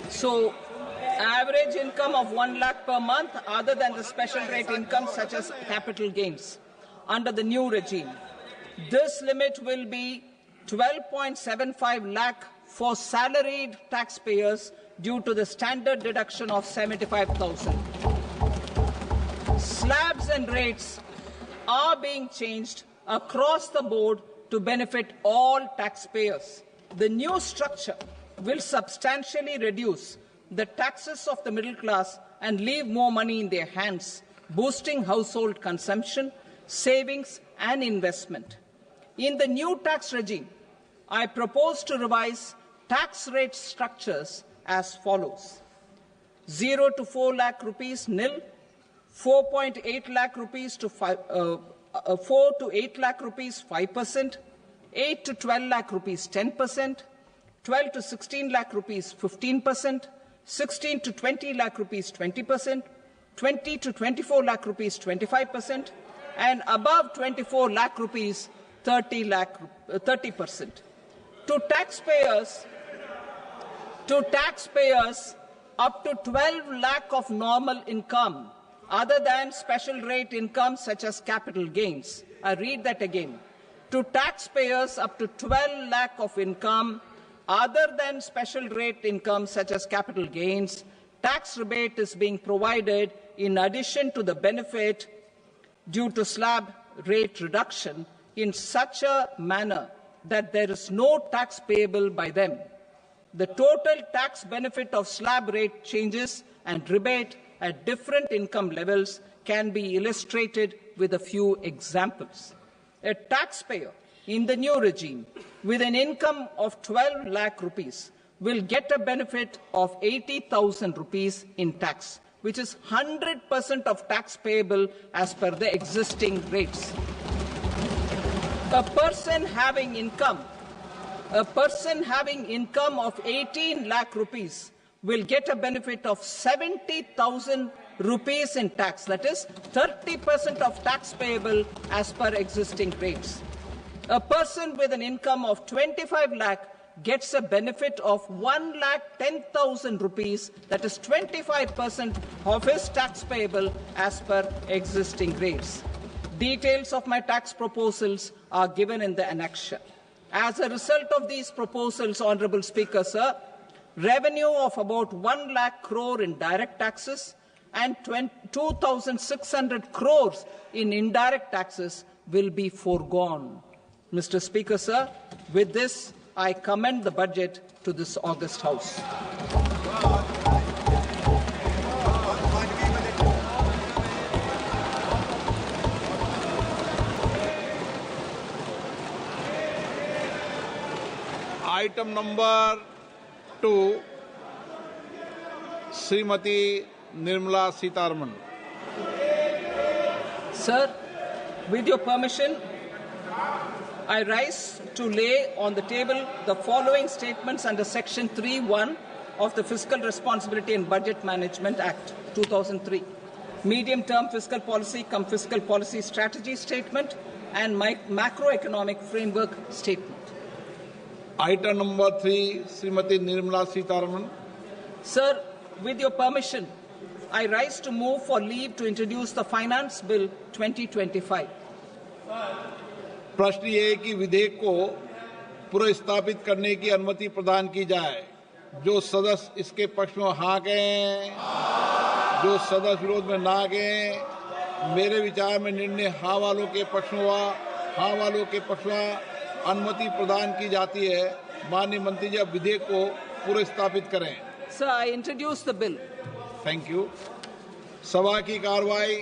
So, average income of 1 lakh per month, other than the special rate income such as capital gains, under the new regime. This limit will be 12.75 lakh for salaried taxpayers due to the standard deduction of 75,000. Slabs and rates are being changed across the board to benefit all taxpayers. The new structure will substantially reduce the taxes of the middle class and leave more money in their hands, boosting household consumption, savings, and investment. In the new tax regime, I propose to revise tax rate structures as follows: 0 to 4 lakh rupees nil, 4.8 lakh rupees to 4 to 8 lakh rupees 5%, 8 to 12 lakh rupees 10%, 12 to 16 lakh rupees 15%, 16 to 20 lakh rupees 20%, 20 to 24 lakh rupees 25%, and above 24 lakh rupees 30%. To taxpayers up to 12 lakh of normal income, other than special rate income such as capital gains. I read that again. To taxpayers up to 12 lakh of income, other than special rate income such as capital gains, tax rebate is being provided in addition to the benefit due to slab rate reduction in such a manner that there is no tax payable by them. The total tax benefit of slab rate changes and rebate at different income levels can be illustrated with a few examples. A taxpayer in the new regime with an income of 12 lakh rupees will get a benefit of 80,000 rupees in tax, which is 100% of tax payable as per the existing rates. A person having income of 18 lakh rupees will get a benefit of 70,000 rupees in tax, that is 30% of tax payable as per existing rates. A person with an income of 25 lakh gets a benefit of 1,10,000 rupees, that is 25% of his tax payable as per existing rates. Details of my tax proposals are given in the annexure. As a result of these proposals, Honourable Speaker, sir, revenue of about 1 lakh crore in direct taxes and 2,600 crores in indirect taxes will be foregone. Mr. Speaker, sir, with this, I commend the budget to this august House. Item number 2 Shrimati Nirmala Sitharaman. Sir, with your permission, I rise to lay on the table the following statements under Section 3(1) of the Fiscal Responsibility and Budget Management Act 2003. Medium-term fiscal policy cum fiscal policy strategy statement and macroeconomic framework statement. Item number 3 Shrimati Nirmala Sitharaman. Sir, with your permission, I rise to move for leave to introduce the Finance Bill 2025. प्रश्न ये है कि विधेयक को पुनर्स्थापित करने की अनुमति प्रदान की जाए। जो सदस्य इसके पक्ष में हाँ कहें, जो सदस्य विरोध में ना कहें। मेरे विचार में निर्णय हाँ वालों के पक्ष में हुआ। हाँ वालों के पक्ष में अनुमति प्रदान की जाती है। माननीय मंत्री जी, अब विधेयक को पुनर्स्थापित करें। Sir, I introduce the bill. Thank you. सभा की कार्रवाई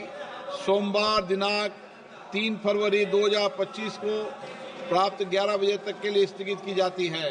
सोमवार दिनांक 3 फरवरी 2025 को प्राप्त 11 बजे तक के लिए स्थगित की जाती है।